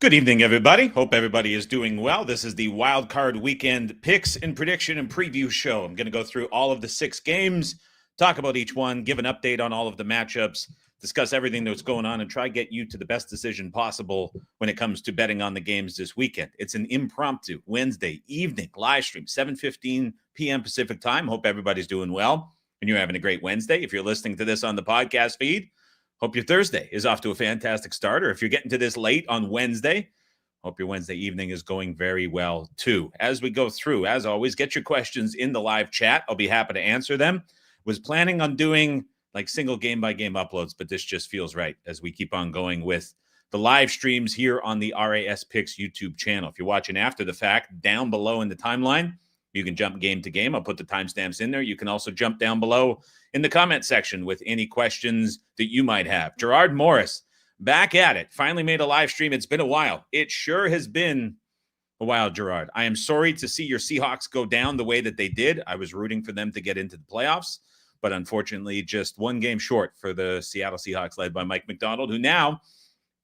Good evening, everybody. Hope everybody is doing well. This is the Wild Card Weekend Picks and Prediction and Preview Show. I'm going to go through all of the 6 games, talk about each one, give an update on all of the matchups, discuss everything that's going on, and try to get you to the best decision possible when it comes to betting on the games this weekend. It's an impromptu Wednesday evening live stream, 7:15 p.m. Pacific time. Hope everybody's doing well and you're having a great Wednesday. If you're listening to this on the podcast feed, hope your Thursday is off to a fantastic start. Or if you're getting to this late on Wednesday, hope your Wednesday evening is going very well too. As we go through, as always, get your questions in the live chat. I'll be happy to answer them. Was planning on doing like single game by game uploads, but this just feels right as we keep on going with the live streams here on the RAS Picks YouTube channel. If you're watching after the fact, down below in the timeline, you can jump game to game. I'll put the timestamps in there. You can also jump down below in the comment section with any questions that you might have. Gerard Morris, back at it. Finally made a live stream. It's been a while. It sure has been a while, Gerard. I am sorry to see your Seahawks go down the way that they did. I was rooting for them to get into the playoffs, but unfortunately just one game short for the Seattle Seahawks led by Mike Macdonald, who now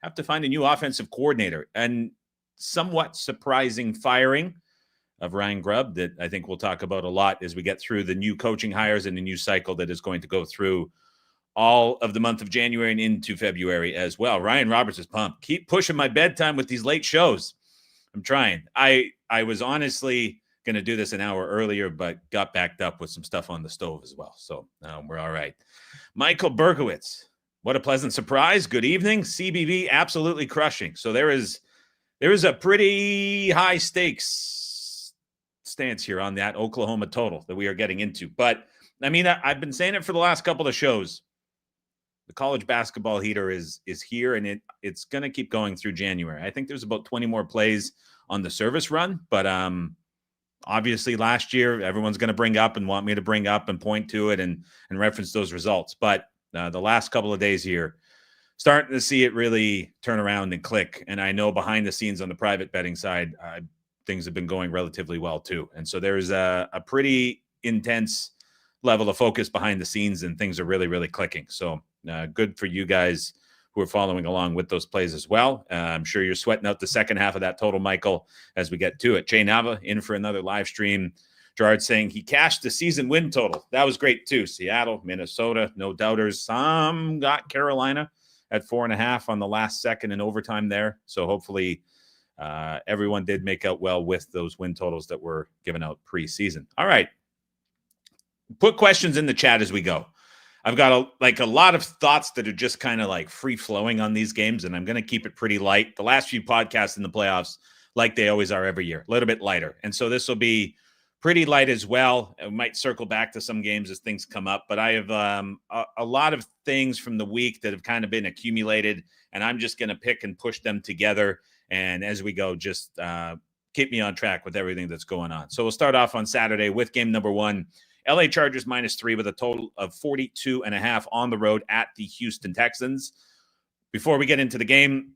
have to find a new offensive coordinator. And somewhat surprising firing of Ryan Grubb that I think we'll talk about a lot as we get through the new coaching hires and the new cycle that is going to go through all of the month of January and into February as well. Ryan Roberts is pumped. Keep pushing my bedtime with these late shows. I'm trying. I was honestly going to do this an hour earlier, but got backed up with some stuff on the stove as well. So we're all right. Michael Berkowitz, what a pleasant surprise. Good evening. CBV absolutely crushing. So there is a pretty high stakes stance here on that Oklahoma total that we are getting into. But I mean, I've been saying it for the last couple of shows. The college basketball heater is here, and it's going to keep going through January. I think there's about 20 more plays on the service run, but obviously last year everyone's going to bring up and want me to bring up and point to it and reference those results. But the last couple of days here, starting to see it really turn around and click. And I know behind the scenes on the private betting side, things have been going relatively well too. And so there's a pretty intense level of focus behind the scenes, and things are really, really clicking. So good for you guys who are following along with those plays as well. I'm sure you're sweating out the second half of that total, Michael, as we get to it. Jay Nava in for another live stream. Gerard saying he cashed the season win total. That was great too. Seattle, Minnesota, no doubters. Some got Carolina at 4.5 on the last second in overtime there. So hopefully everyone did make out well with those win totals that were given out preseason. All right. Put questions in the chat as we go. I've got a lot of thoughts that are just kind of like free flowing on these games, and I'm going to keep it pretty light. The last few podcasts in the playoffs, like they always are every year, a little bit lighter. And so this will be pretty light as well. I might circle back to some games as things come up, but I have a lot of things from the week that have kind of been accumulated, and I'm just going to pick and push them together. And as we go, just keep me on track with everything that's going on. So we'll start off on Saturday with game number 1. LA Chargers -3 with a total of 42.5 on the road at the Houston Texans. Before we get into the game,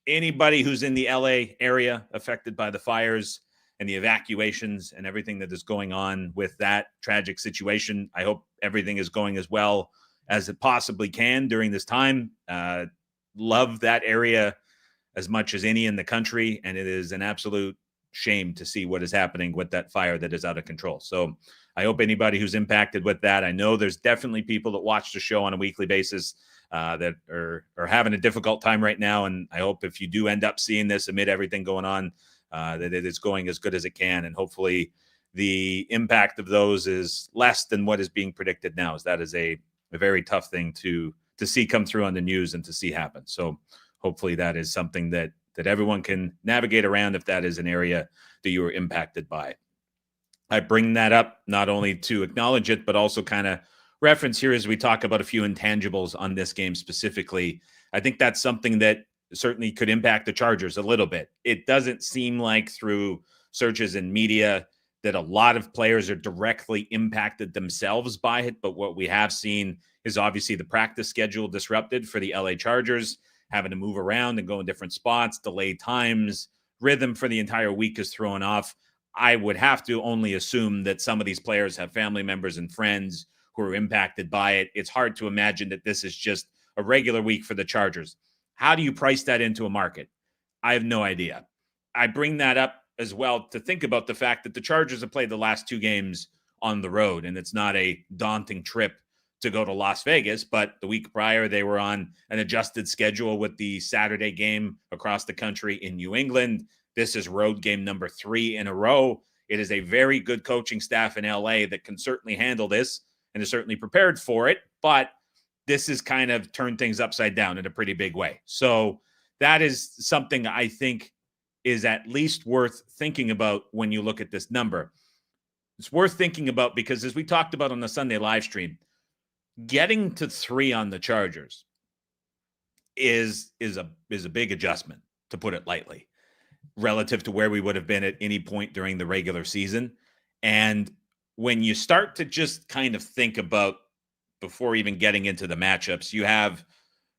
anybody who's in the LA area affected by the fires and the evacuations and everything that is going on with that tragic situation, I hope everything is going as well as it possibly can during this time. Love that area as much as any in the country, and it is an absolute shame to see what is happening with that fire that is out of control. So I hope anybody who's impacted with that, I know there's definitely people that watch the show on a weekly basis that are having a difficult time right now. And I hope if you do end up seeing this amid everything going on, that it is going as good as it can. And hopefully the impact of those is less than what is being predicted now, as that is a very tough thing to see come through on the news and to see happen. So hopefully that is something that everyone can navigate around if that is an area that you are impacted by. I bring that up not only to acknowledge it, but also kind of reference here as we talk about a few intangibles on this game specifically. I think that's something that certainly could impact the Chargers a little bit. It doesn't seem like through searches in media that a lot of players are directly impacted themselves by it. But what we have seen is obviously the practice schedule disrupted for the LA Chargers, having to move around and go in different spots, delayed times, rhythm for the entire week is thrown off. I would have to only assume that some of these players have family members and friends who are impacted by it. It's hard to imagine that this is just a regular week for the Chargers. How do you price that into a market? I have no idea. I bring that up as well to think about the fact that the Chargers have played the last 2 games on the road, and it's not a daunting trip to go to Las Vegas, but the week prior they were on an adjusted schedule with the Saturday game across the country in New England. This is road game number 3 in a row. It is a very good coaching staff in LA that can certainly handle this and is certainly prepared for it, but this has kind of turned things upside down in a pretty big way. So that is something I think is at least worth thinking about when you look at this number. It's worth thinking about because, as we talked about on the Sunday live stream, getting to 3 on the Chargers is a big adjustment, to put it lightly, relative to where we would have been at any point during the regular season. And when you start to just kind of think about, before even getting into the matchups, you have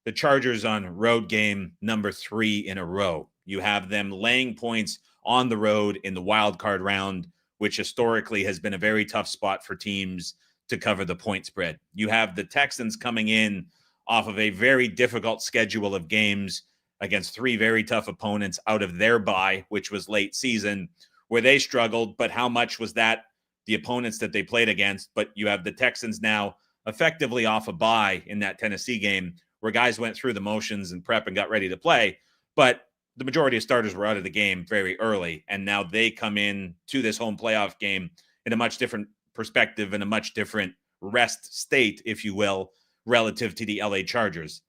the Chargers on road game number 3 in a row. You have them laying points on the road in the wild card round, which historically has been a very tough spot for teams to cover the point spread. You have the Texans coming in off of a very difficult schedule of games against 3 very tough opponents out of their bye, which was late season, where they struggled. But how much was that the opponents that they played against? But you have the Texans now effectively off a bye in that Tennessee game, where guys went through the motions and prep and got ready to play. But the majority of starters were out of the game very early, and now they come in to this home playoff game in a much different perspective and a much different rest state, if you will, relative to the LA Chargers.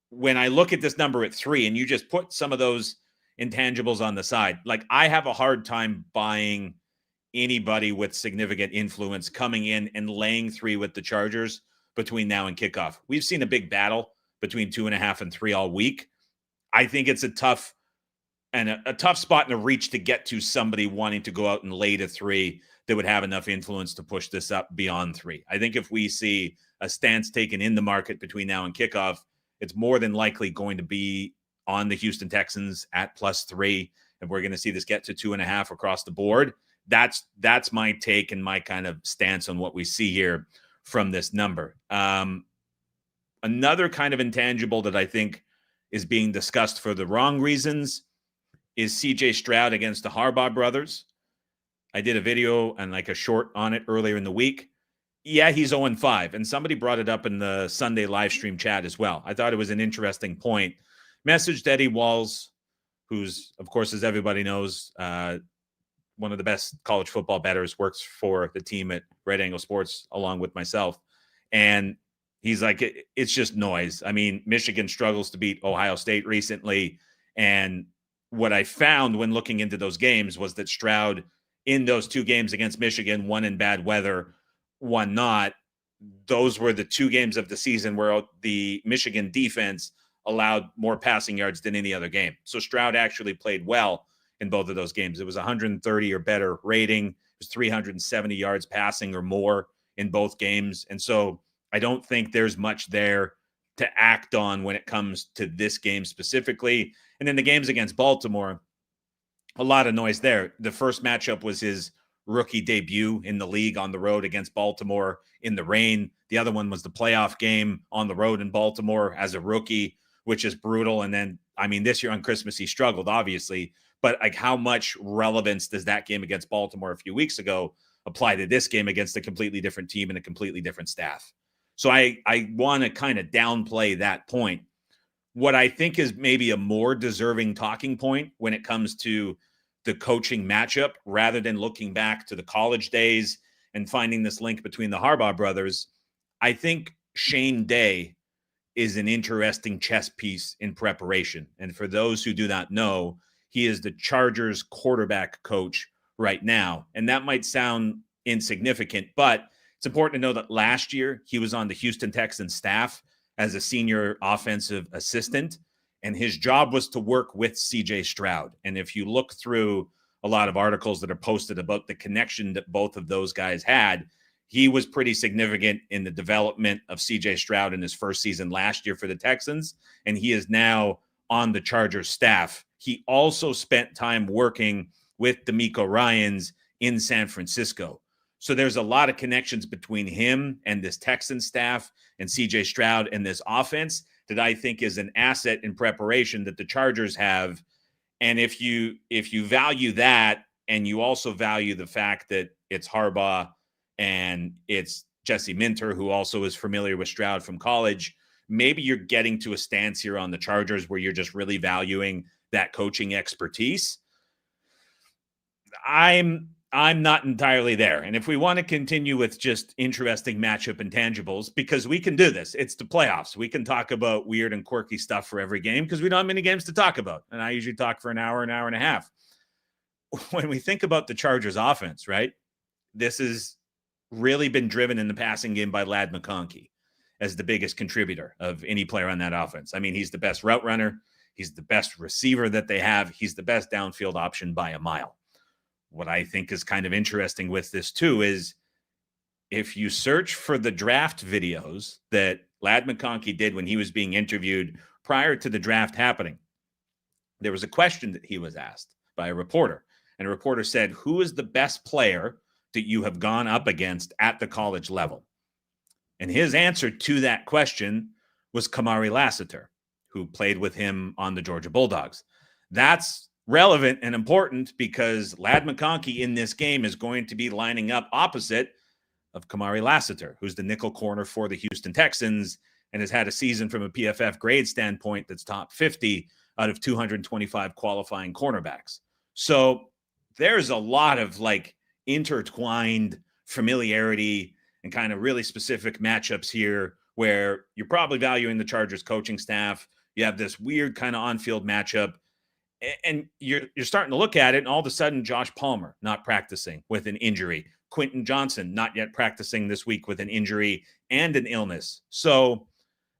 When I look at this number at 3, and you just put some of those intangibles on the side, like, I have a hard time buying anybody with significant influence coming in and laying 3 with the Chargers between now and kickoff. We've seen a big battle between 2.5 and 3 all week. I think it's a tough spot and a reach to get to somebody wanting to go out and lay to 3 that would have enough influence to push this up beyond 3. I think if we see a stance taken in the market between now and kickoff, it's more than likely going to be on the Houston Texans at +3, and we're going to see this get to 2.5 across the board. That's my take and my kind of stance on what we see here from this number. Another kind of intangible that I think is being discussed for the wrong reasons is CJ Stroud against the Harbaugh brothers. I did a video and like a short on it earlier in the week. Yeah, he's 0-5, and somebody brought it up in the Sunday live stream chat as well. I thought it was an interesting point. Messaged Eddie Walls, who's, of course, as everybody knows, one of the best college football bettors, works for the team at Red Angle Sports along with myself. And he's like, it's just noise. I mean, Michigan struggles to beat Ohio State recently. And what I found when looking into those games was that Stroud, in those 2 games against Michigan, one in bad weather, one not, those were the 2 games of the season where the Michigan defense allowed more passing yards than any other game. So Stroud actually played well in both of those games. It was 130 or better rating. It was 370 yards passing or more in both games. And so I don't think there's much there to act on when it comes to this game specifically. And then the games against Baltimore, a lot of noise there. The first matchup was his rookie debut in the league on the road against Baltimore in the rain. The other one was the playoff game on the road in Baltimore as a rookie, which is brutal. And then, I mean, this year on Christmas, he struggled, obviously. But like, how much relevance does that game against Baltimore a few weeks ago apply to this game against a completely different team and a completely different staff? So I want to kind of downplay that point. What I think is maybe a more deserving talking point when it comes to the coaching matchup, rather than looking back to the college days and finding this link between the Harbaugh brothers, I think Shane Day is an interesting chess piece in preparation. And for those who do not know, he is the Chargers quarterback coach right now. And that might sound insignificant, but it's important to know that last year he was on the Houston Texans staff as a senior offensive assistant, and his job was to work with CJ Stroud. And if you look through a lot of articles that are posted about the connection that both of those guys had, he was pretty significant in the development of CJ Stroud in his first season last year for the Texans, and he is now on the Chargers staff. He also spent time working with DeMeco Ryans in San Francisco. So there's a lot of connections between him and this Texan staff and CJ Stroud and this offense that I think is an asset in preparation that the Chargers have. And if you value that, and you also value the fact that it's Harbaugh and it's Jesse Minter, who also is familiar with Stroud from college, maybe you're getting to a stance here on the Chargers where you're just really valuing that coaching expertise. I'm not entirely there. And if we want to continue with just interesting matchup intangibles, because we can do this, it's the playoffs. We can talk about weird and quirky stuff for every game because we don't have many games to talk about. And I usually talk for an hour and a half. When we think about the Chargers offense, right, this has really been driven in the passing game by Ladd McConkey as the biggest contributor of any player on that offense. I mean, he's the best route runner. He's the best receiver that they have. He's the best downfield option by a mile. What I think is kind of interesting with this too is if you search for the draft videos that Ladd McConkey did when he was being interviewed prior to the draft happening, there was a question that he was asked by a reporter. And a reporter said, who is the best player that you have gone up against at the college level? And his answer to that question was Kamari Lassiter, who played with him on the Georgia Bulldogs. That's relevant and important because Ladd McConkey in this game is going to be lining up opposite of Kamari Lassiter, who's the nickel corner for the Houston Texans and has had a season from a PFF grade standpoint that's top 50 out of 225 qualifying cornerbacks. So there's a lot of like intertwined familiarity and kind of really specific matchups here where you're probably valuing the Chargers coaching staff. You have this weird kind of on-field matchup, and you're starting to look at it, and all of a sudden Josh Palmer not practicing with an injury. Quentin Johnson not yet practicing this week with an injury and an illness. So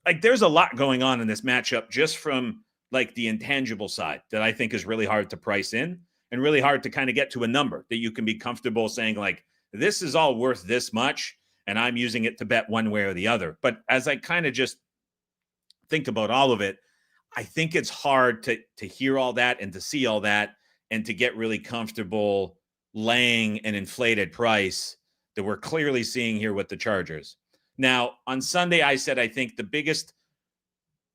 like there's a lot going on in this matchup just from like the intangible side that I think is really hard to price in and really hard to kind of get to a number that you can be comfortable saying like, this is all worth this much and I'm using it to bet one way or the other. But as I kind of just think about all of it, I think it's hard to hear all that and to see all that and to get really comfortable laying an inflated price that we're clearly seeing here with the Chargers. Now, on Sunday, I said I think the biggest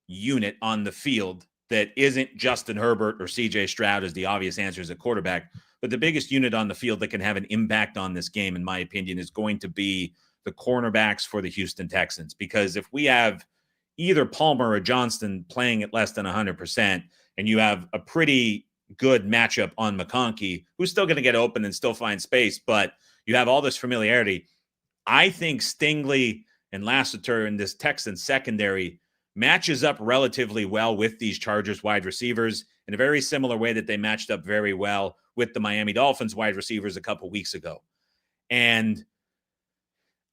unit on the field that isn't Justin Herbert or CJ Stroud is the obvious answers at quarterback, but the biggest unit on the field that can have an impact on this game, in my opinion, is going to be the cornerbacks for the Houston Texans. Because if we have either Palmer or Johnston playing at less than 100%, and you have a pretty good matchup on McConkey, who's still going to get open and still find space, but you have all this familiarity, I think Stingley and Lassiter in this Texans secondary matches up relatively well with these Chargers wide receivers in a very similar way that they matched up very well with the Miami Dolphins wide receivers a couple weeks ago. And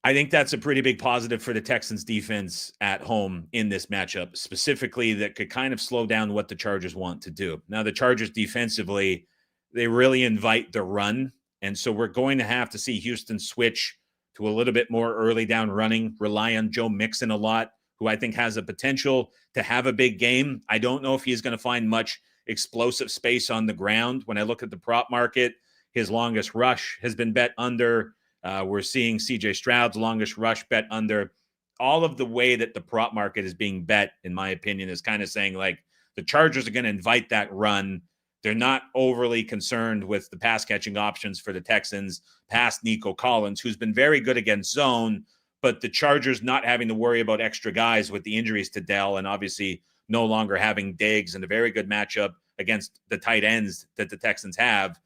I think that's a pretty big positive for the Texans defense at home in this matchup, specifically that could kind of slow down what the Chargers want to do. Now, the Chargers defensively, they really invite the run. And so we're going to have to see Houston switch to a little bit more early down running, rely on Joe Mixon a lot, who I think has a potential to have a big game. I don't know if he's going to find much explosive space on the ground. When I look at the prop market, his longest rush has been bet under. We're seeing CJ Stroud's longest rush bet under. All of the way that the prop market is being bet, in my opinion, is kind of saying like the Chargers are going to invite that run. They're not overly concerned with the pass catching options for the Texans past Nico Collins, who's been very good against zone, but the Chargers not having to worry about extra guys with the injuries to Dell and obviously no longer having Diggs and a very good matchup against the tight ends that the Texans have.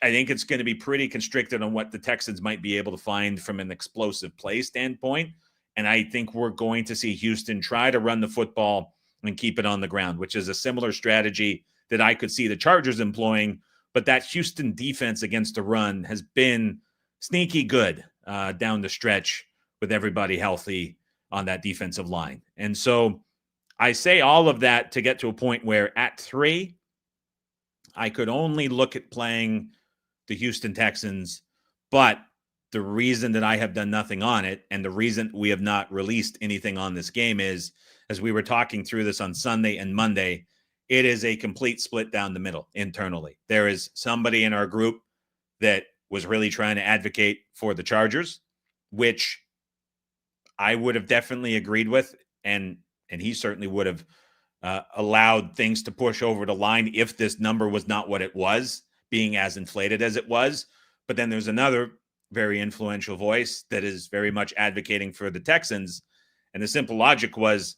I think it's going to be pretty constricted on what the Texans might be able to find from an explosive play standpoint. And I think we're going to see Houston try to run the football and keep it on the ground, which is a similar strategy that I could see the Chargers employing. But that Houston defense against the run has been sneaky good down the stretch with everybody healthy on that defensive line. And so I say all of that to get to a point where at 3, I could only look at playing the Houston Texans, but the reason that I have done nothing on it and the reason we have not released anything on this game is, as we were talking through this on Sunday and Monday, it is a complete split down the middle internally. There is somebody in our group that was really trying to advocate for the Chargers, which I would have definitely agreed with. And And he certainly would have allowed things to push over the line if this number was not what it was, being as inflated as it was. But then there's another very influential voice that is very much advocating for the Texans. And the simple logic was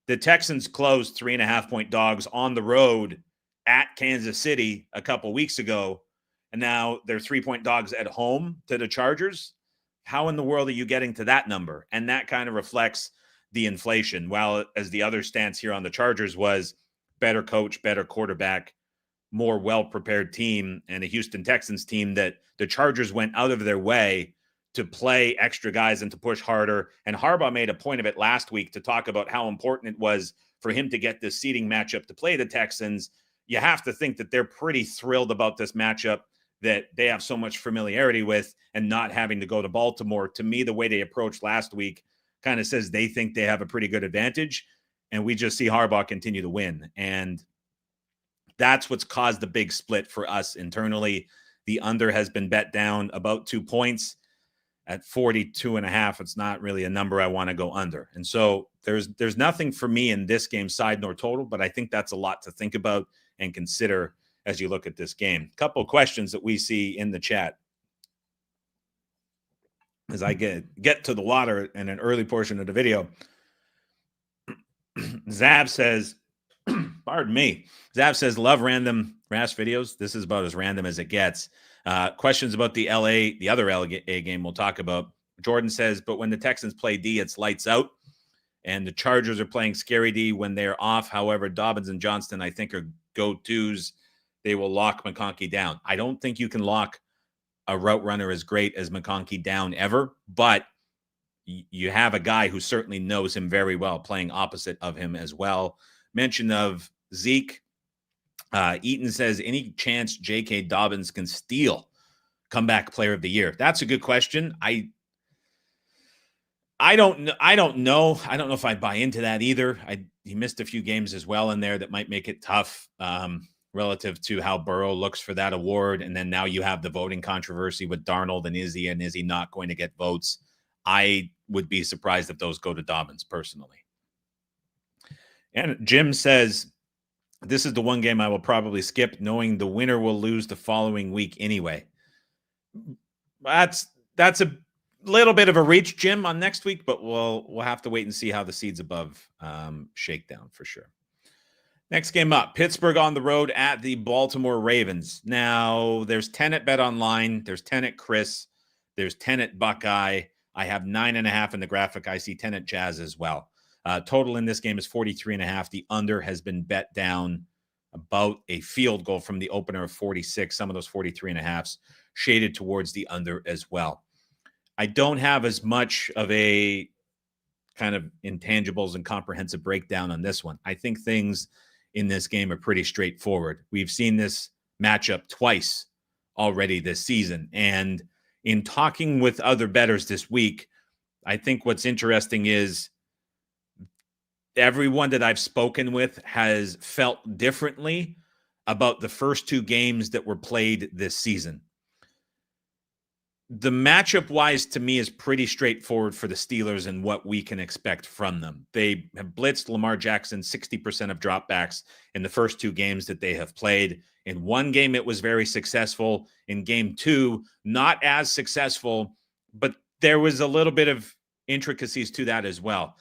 the Texans closed 3.5-point dogs on the road at Kansas City a couple weeks ago. And now they're 3-point dogs at home to the Chargers. How in the world are you getting to that number? And that kind of reflects the inflation. While as the other stance here on the Chargers was better coach, better quarterback, more well-prepared team, and a Houston Texans team that the Chargers went out of their way to play extra guys and to push harder. And Harbaugh made a point of it last week to talk about how important it was for him to get this seeding matchup to play the Texans. You have to think that they're pretty thrilled about this matchup that they have so much familiarity with and not having to go to Baltimore. To me, the way they approached last week kind of says they think they have a pretty good advantage, and we just see Harbaugh continue to win. And that's what's caused the big split for us internally. The under has been bet down about 2 points at 42.5. It's not really a number I want to go under. And so there's nothing for me in this game, side nor total, but I think that's a lot to think about and consider as you look at this game. A couple of questions that we see in the chat as I get to the water in an early portion of the video. Zab says, pardon me. Zab says, love random RAS videos. This is about as random as it gets. Questions about the other LA game we'll talk about. Jordan says, but when the Texans play D, it's lights out. And the Chargers are playing scary D when they're off. However, Dobbins and Johnston, I think, are go-tos. They will lock McConkey down. I don't think you can lock a route runner as great as McConkey down ever, but you have a guy who certainly knows him very well playing opposite of him as well. Mention of Zeke. Eaton says, any chance J.K. Dobbins can steal comeback player of the year? That's a good question. I don't know. I don't know if I buy into that either. He missed a few games as well in there that might make it tough relative to how Burrow looks for that award. And then now you have the voting controversy with Darnold and is he not going to get votes? I would be surprised if those go to Dobbins personally. And Jim says, this is the one game I will probably skip, knowing the winner will lose the following week anyway. That's a little bit of a reach, Jim, on next week, but we'll have to wait and see how the seeds above shake down for sure. Next game up, Pittsburgh on the road at the Baltimore Ravens. Now, there's 10 at Bet Online. There's 10 at Chris. There's 10 at Buckeye. I have 9.5 in the graphic. I see 10 at Jazz as well. Total in this game is 43.5. The under has been bet down about a field goal from the opener of 46. Some of those 43.5s shaded towards the under as well. I don't have as much of a kind of intangibles and comprehensive breakdown on this one. I think things in this game are pretty straightforward. We've seen this matchup twice already this season. And in talking with other bettors this week, I think what's interesting is everyone that I've spoken with has felt differently about the first two games that were played this season. The matchup-wise, to me, is pretty straightforward for the Steelers and what we can expect from them. They have blitzed Lamar Jackson 60% of dropbacks in the first two games that they have played. In one game, it was very successful. In game two, not as successful, but there was a little bit of intricacies to that as well.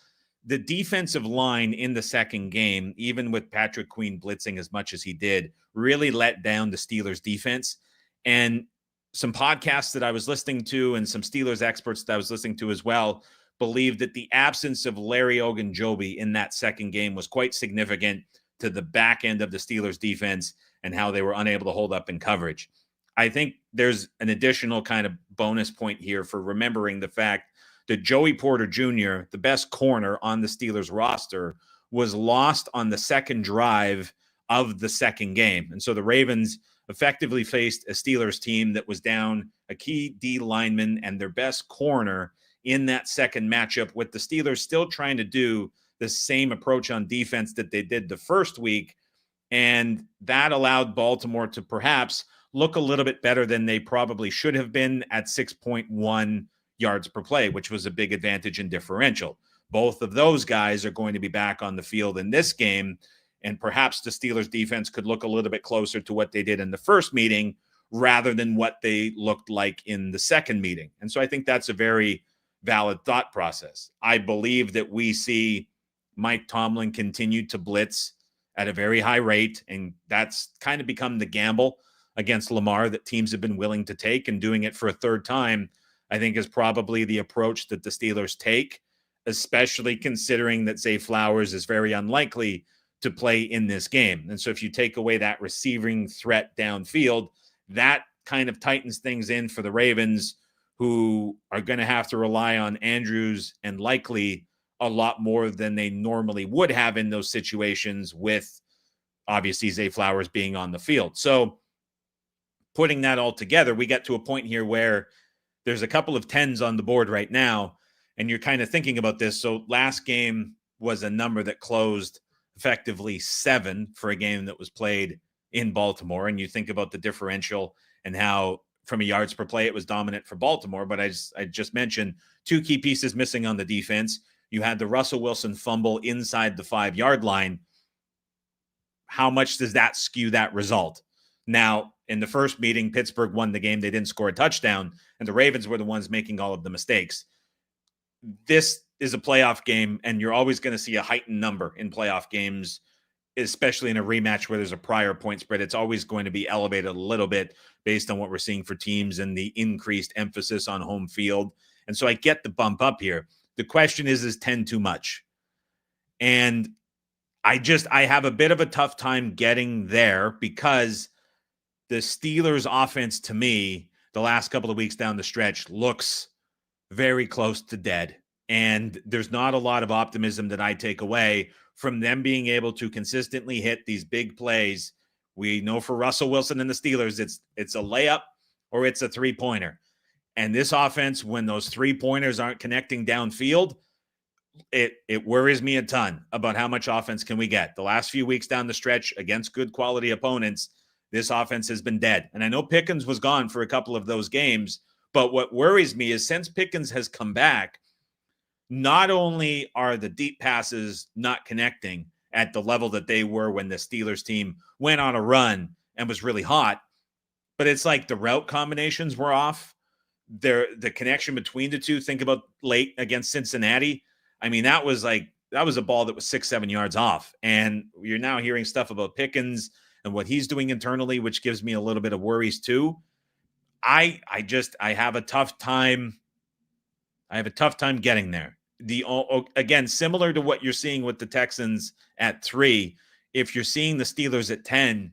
The defensive line in the second game, even with Patrick Queen blitzing as much as he did, really let down the Steelers defense. And some podcasts that I was listening to and some Steelers experts that I was listening to as well believed that the absence of Larry Ogunjobi in that second game was quite significant to the back end of the Steelers defense and how they were unable to hold up in coverage. I think there's an additional kind of bonus point here for remembering the fact that Joey Porter Jr., the best corner on the Steelers roster, was lost on the second drive of the second game. And so the Ravens effectively faced a Steelers team that was down a key D lineman and their best corner in that second matchup, with the Steelers still trying to do the same approach on defense that they did the first week. And that allowed Baltimore to perhaps look a little bit better than they probably should have been at 6.1 yards per play, which was a big advantage in differential. both of those guys are going to be back on the field in this game. And perhaps the Steelers defense could look a little bit closer to what they did in the first meeting rather than what they looked like in the second meeting. And so I think that's a very valid thought process. I believe that we see Mike Tomlin continue to blitz at a very high rate, and that's kind of become the gamble against Lamar that teams have been willing to take, and doing it for a third time, I think, is probably the approach that the Steelers take, especially considering that Zay Flowers is very unlikely to play in this game. And so if you take away that receiving threat downfield, that kind of tightens things in for the Ravens, who are going to have to rely on Andrews and likely a lot more than they normally would have in those situations, with obviously Zay Flowers being on the field. So putting that all together, we get to a point here where there's a couple of 10s on the board right now, and you're kind of thinking about this. So last game was a number that closed effectively 7 for a game that was played in Baltimore. And you think about the differential and how from a yards per play it was dominant for Baltimore. But I just mentioned 2 key pieces missing on the defense. You had the Russell Wilson fumble inside the 5-yard line. How much does that skew that result? Now, in the first meeting, Pittsburgh won the game. They didn't score a touchdown, and the Ravens were the ones making all of the mistakes. This is a playoff game, and you're always going to see a heightened number in playoff games, especially in a rematch where there's a prior point spread. It's always going to be elevated a little bit based on what we're seeing for teams and the increased emphasis on home field. And so I get the bump up here. The question is 10 too much? And I have a bit of a tough time getting there, because the Steelers offense, to me, the last couple of weeks down the stretch looks very close to dead. And there's not a lot of optimism that I take away from them being able to consistently hit these big plays. We know for Russell Wilson and the Steelers, it's a layup or it's a 3-pointer. And this offense, when those 3-pointers aren't connecting downfield, it worries me a ton about how much offense can we get. The last few weeks down the stretch against good quality opponents, this offense has been dead. And I know Pickens was gone for a couple of those games, but what worries me is since Pickens has come back, not only are the deep passes not connecting at the level that they were when the Steelers team went on a run and was really hot, but it's like the route combinations were off. The connection between the two, think about late against Cincinnati. I mean, that was a ball that was 6-7 yards off. And you're now hearing stuff about Pickens and what he's doing internally, which gives me a little bit of worries too. I have a tough time. I have a tough time getting there. Again, similar to what you're seeing with the Texans at 3, if you're seeing the Steelers at 10,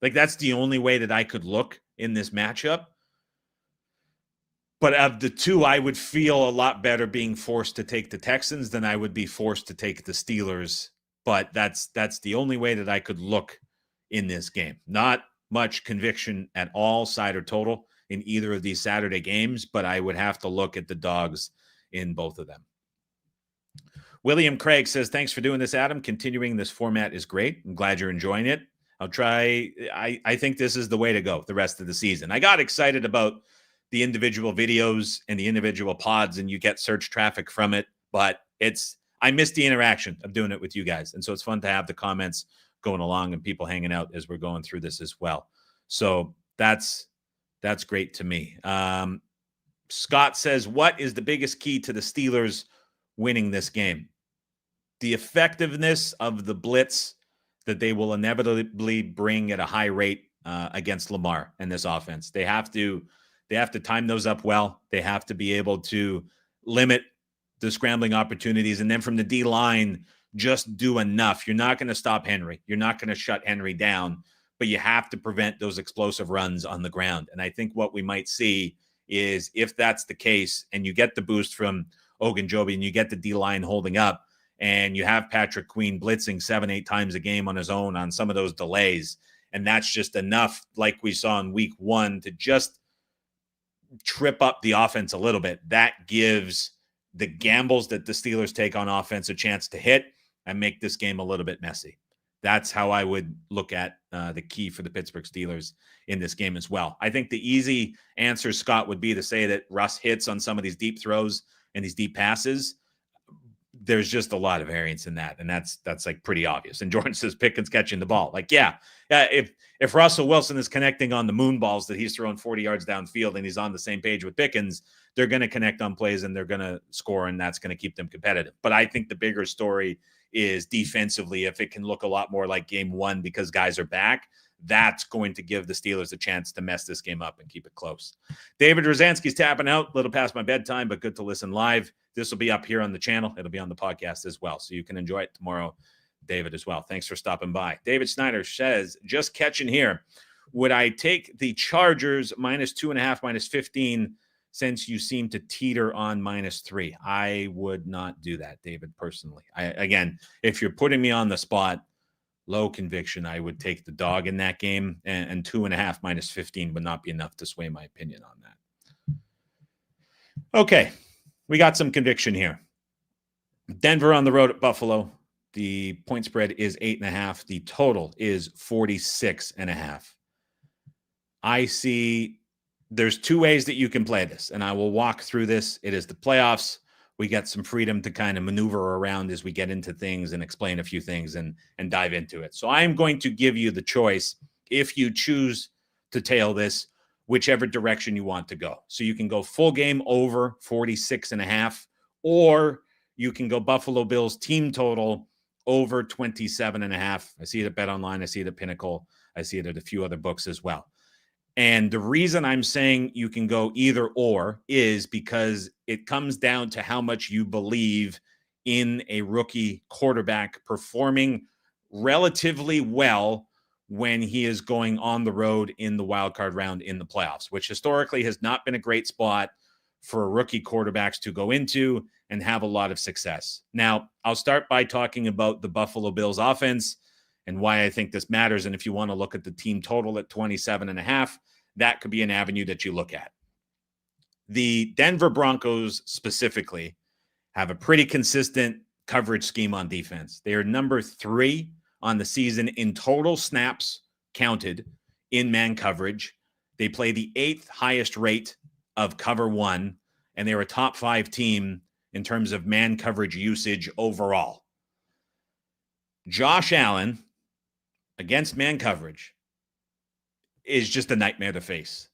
like that's the only way that I could look in this matchup. But of the two, I would feel a lot better being forced to take the Texans than I would be forced to take the Steelers. But that's the only way that I could look in this game. Not much conviction at all, side or total, in either of these Saturday games, but I would have to look at the dogs in both of them. William Craig says, thanks for doing this, Adam. Continuing this format is great. I'm glad you're enjoying it. I'll try. I think this is the way to go the rest of the season. I got excited about the individual videos and the individual pods, and you get search traffic from it, but I miss the interaction of doing it with you guys. And so it's fun to have the comments going along and people hanging out as we're going through this as well. So that's great to me. Scott says, what is the biggest key to the Steelers winning this game? The effectiveness of the blitz that they will inevitably bring at a high rate against Lamar and this offense. They have to time those up well. They have to be able to limit the scrambling opportunities. And then from the D-line, just do enough. You're not going to stop Henry. You're not going to shut Henry down, but you have to prevent those explosive runs on the ground. And I think what we might see is, if that's the case and you get the boost from Ogunjobi and you get the D-line holding up and you have Patrick Queen blitzing 7-8 times a game on his own on some of those delays, and that's just enough, like we saw in week 1, to just trip up the offense a little bit, that gives the gambles that the Steelers take on offense a chance to hit and make this game a little bit messy. That's how I would look at the key for the Pittsburgh Steelers in this game as well. I think the easy answer, Scott, would be to say that Russ hits on some of these deep throws and these deep passes. there's just a lot of variance in that. And that's like pretty obvious. And Jordan says Pickens catching the ball. Like, yeah, if Russell Wilson is connecting on the moon balls that he's throwing 40 yards downfield and he's on the same page with Pickens, they're going to connect on plays and they're going to score, and that's going to keep them competitive. But I think the bigger story is defensively. If it can look a lot more like game one because guys are back, that's going to give the Steelers a chance to mess this game up and keep it close. David Rosansky's tapping out, a little past my bedtime, but good to listen live. This will be up here on the channel. It'll be on the podcast as well, so you can enjoy it tomorrow, David, as well. Thanks for stopping by. David Snyder says, just catching here. Would I take the Chargers -2.5, -15, since you seem to teeter on -3? I would not do that, David, personally. Again, if you're putting me on the spot, low conviction, I would take the dog in that game, and 2.5 -15 would not be enough to sway my opinion on that. Okay, we got some conviction here. Denver on the road at Buffalo. The point spread is 8.5. The total is 46.5. I see there's two ways that you can play this, and I will walk through this. It is the playoffs. We get some freedom to kind of maneuver around as we get into things and explain a few things and dive into it. So I'm going to give you the choice, if you choose to tail this, whichever direction you want to go. So you can go full game over 46.5, or you can go Buffalo Bills team total over 27.5. I see it at Bet Online. I see it at Pinnacle. I see it at a few other books as well. And the reason I'm saying you can go either or is because it comes down to how much you believe in a rookie quarterback performing relatively well when he is going on the road in the wild card round in the playoffs, which historically has not been a great spot for rookie quarterbacks to go into and have a lot of success. Now, I'll start by talking about the Buffalo Bills offense and why I think this matters. And if you want to look at the team total at 27.5, that could be an avenue that you look at. The Denver Broncos specifically have a pretty consistent coverage scheme on defense. They are number 3 on the season in total snaps counted in man coverage. They play the 8th highest rate of cover 1, and they're a top 5 team in terms of man coverage usage overall. Josh Allen against man coverage is just a nightmare to face.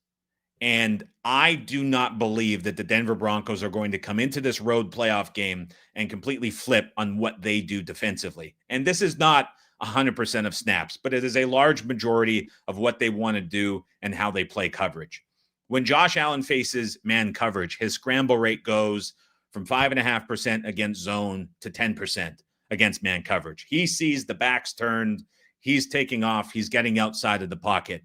And I do not believe that the Denver Broncos are going to come into this road playoff game and completely flip on what they do defensively. And this is not 100% of snaps, but it is a large majority of what they want to do and how they play coverage. When Josh Allen faces man coverage, his scramble rate goes from 5.5% against zone to 10% against man coverage. He sees the backs turned. He's taking off. He's getting outside of the pocket.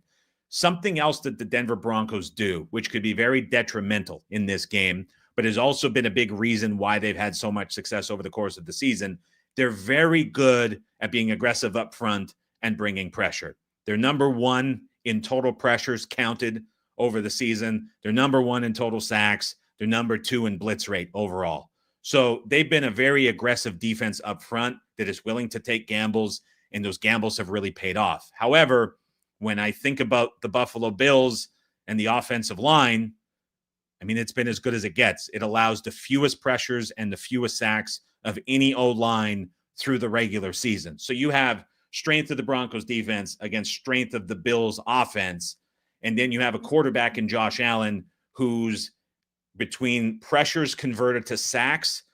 Something else that the Denver Broncos do, which could be very detrimental in this game, but has also been a big reason why they've had so much success over the course of the season. They're very good at being aggressive up front and bringing pressure. They're number 1 in total pressures counted over the season. They're number 1 in total sacks. They're number 2 in blitz rate overall. So they've been a very aggressive defense up front that is willing to take gambles, and those gambles have really paid off. However, when I think about the Buffalo Bills and the offensive line, I mean, it's been as good as it gets. It allows the fewest pressures and the fewest sacks of any O-line through the regular season. So you have strength of the Broncos defense against strength of the Bills offense. And then you have a quarterback in Josh Allen who's between pressures converted to sacks,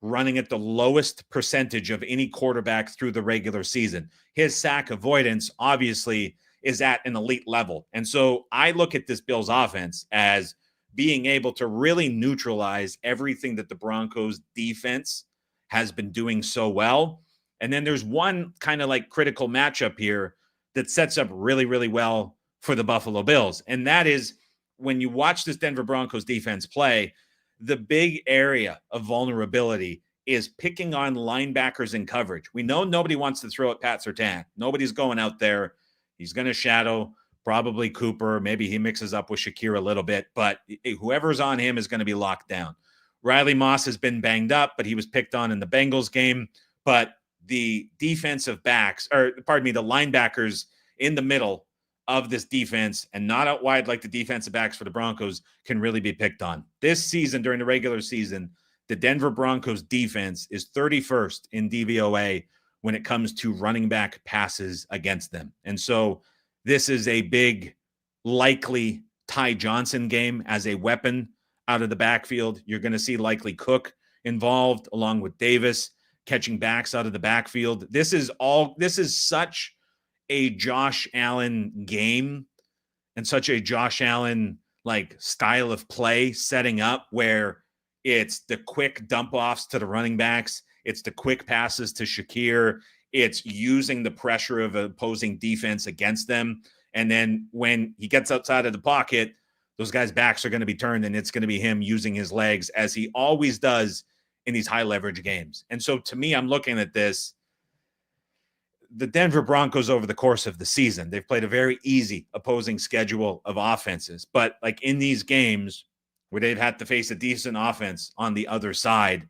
running at the lowest percentage of any quarterback through the regular season. His sack avoidance obviously is at an elite level. And so I look at this Bills offense as being able to really neutralize everything that the Broncos defense has been doing so well. And then there's one kind of like critical matchup here that sets up really, really well for the Buffalo Bills. And that is when you watch this Denver Broncos defense play, the big area of vulnerability is picking on linebackers in coverage. We know nobody wants to throw at Pat Surtain. Nobody's going out there. He's going to shadow probably Cooper. Maybe he mixes up with Shakir a little bit, but whoever's on him is going to be locked down. Riley Moss has been banged up, but he was picked on in the Bengals game. But the defensive backs, or pardon me, the linebackers in the middle of this defense and not out wide like the defensive backs for the Broncos can really be picked on. This season, during the regular season, the Denver Broncos defense is 31st in DVOA when it comes to running back passes against them. And so this is a big, likely Ty Johnson game as a weapon out of the backfield. You're going to see likely Cook involved along with Davis catching backs out of the backfield. This is such a Josh Allen game and such a Josh Allen like style of play setting up where it's the quick dump offs to the running backs. It's the quick passes to Shakir. It's using the pressure of opposing defense against them. And then when he gets outside of the pocket, those guys' backs are going to be turned, and it's going to be him using his legs as he always does in these high leverage games. And so to me, I'm looking at this. The Denver Broncos over the course of the season, they've played a very easy opposing schedule of offenses. But like in these games where they've had to face a decent offense on the other side,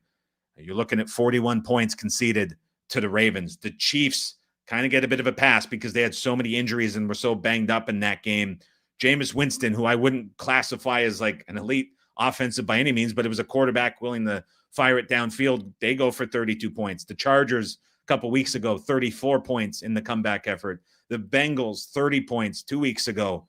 you're looking at 41 points conceded to the Ravens. The Chiefs kind of get a bit of a pass because they had so many injuries and were so banged up in that game. Jameis Winston, who I wouldn't classify as like an elite offensive by any means, but it was a quarterback willing to fire it downfield. They go for 32 points. The Chargers a couple weeks ago, 34 points in the comeback effort. The Bengals, 30 points 2 weeks ago.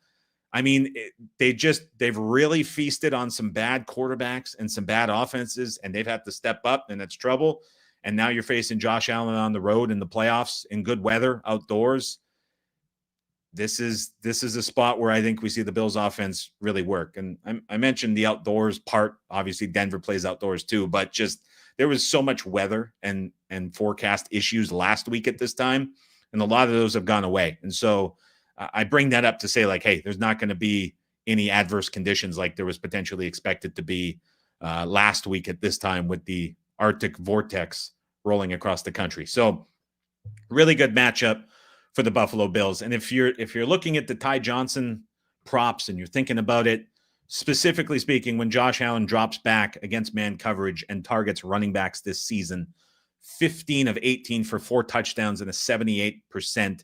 I mean, they've really feasted on some bad quarterbacks and some bad offenses, and they've had to step up, and it's trouble. And now you're facing Josh Allen on the road in the playoffs in good weather outdoors. This is a spot where I think we see the Bills offense really work. And I mentioned the outdoors part. Obviously, Denver plays outdoors too, but just there was so much weather and forecast issues last week at this time, and a lot of those have gone away. And so I bring that up to say, like, hey, there's not going to be any adverse conditions like there was potentially expected to be last week at this time with the Arctic vortex rolling across the country. So really good matchup for the Buffalo Bills. And if you're looking at the Ty Johnson props and you're thinking about it, specifically speaking, when Josh Allen drops back against man coverage and targets running backs this season, 15 of 18 for 4 touchdowns and a 78%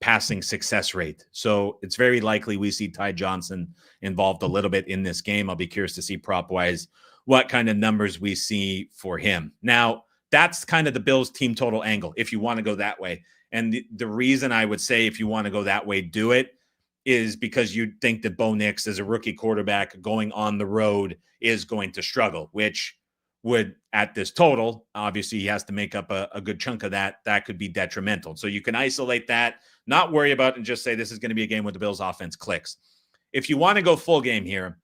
passing success rate. So it's very likely we see Ty Johnson involved a little bit in this game. I'll be curious to see prop-wise what kind of numbers we see for him. Now, that's kind of the Bills team total angle, if you want to go that way. And the reason I would say if you want to go that way, do it, is because you think that Bo Nix, as a rookie quarterback going on the road, is going to struggle, which would, at this total, obviously he has to make up a good chunk of that. That could be detrimental. So you can isolate that, not worry about it, and just say this is going to be a game where the Bills offense clicks. If you want to go full game here,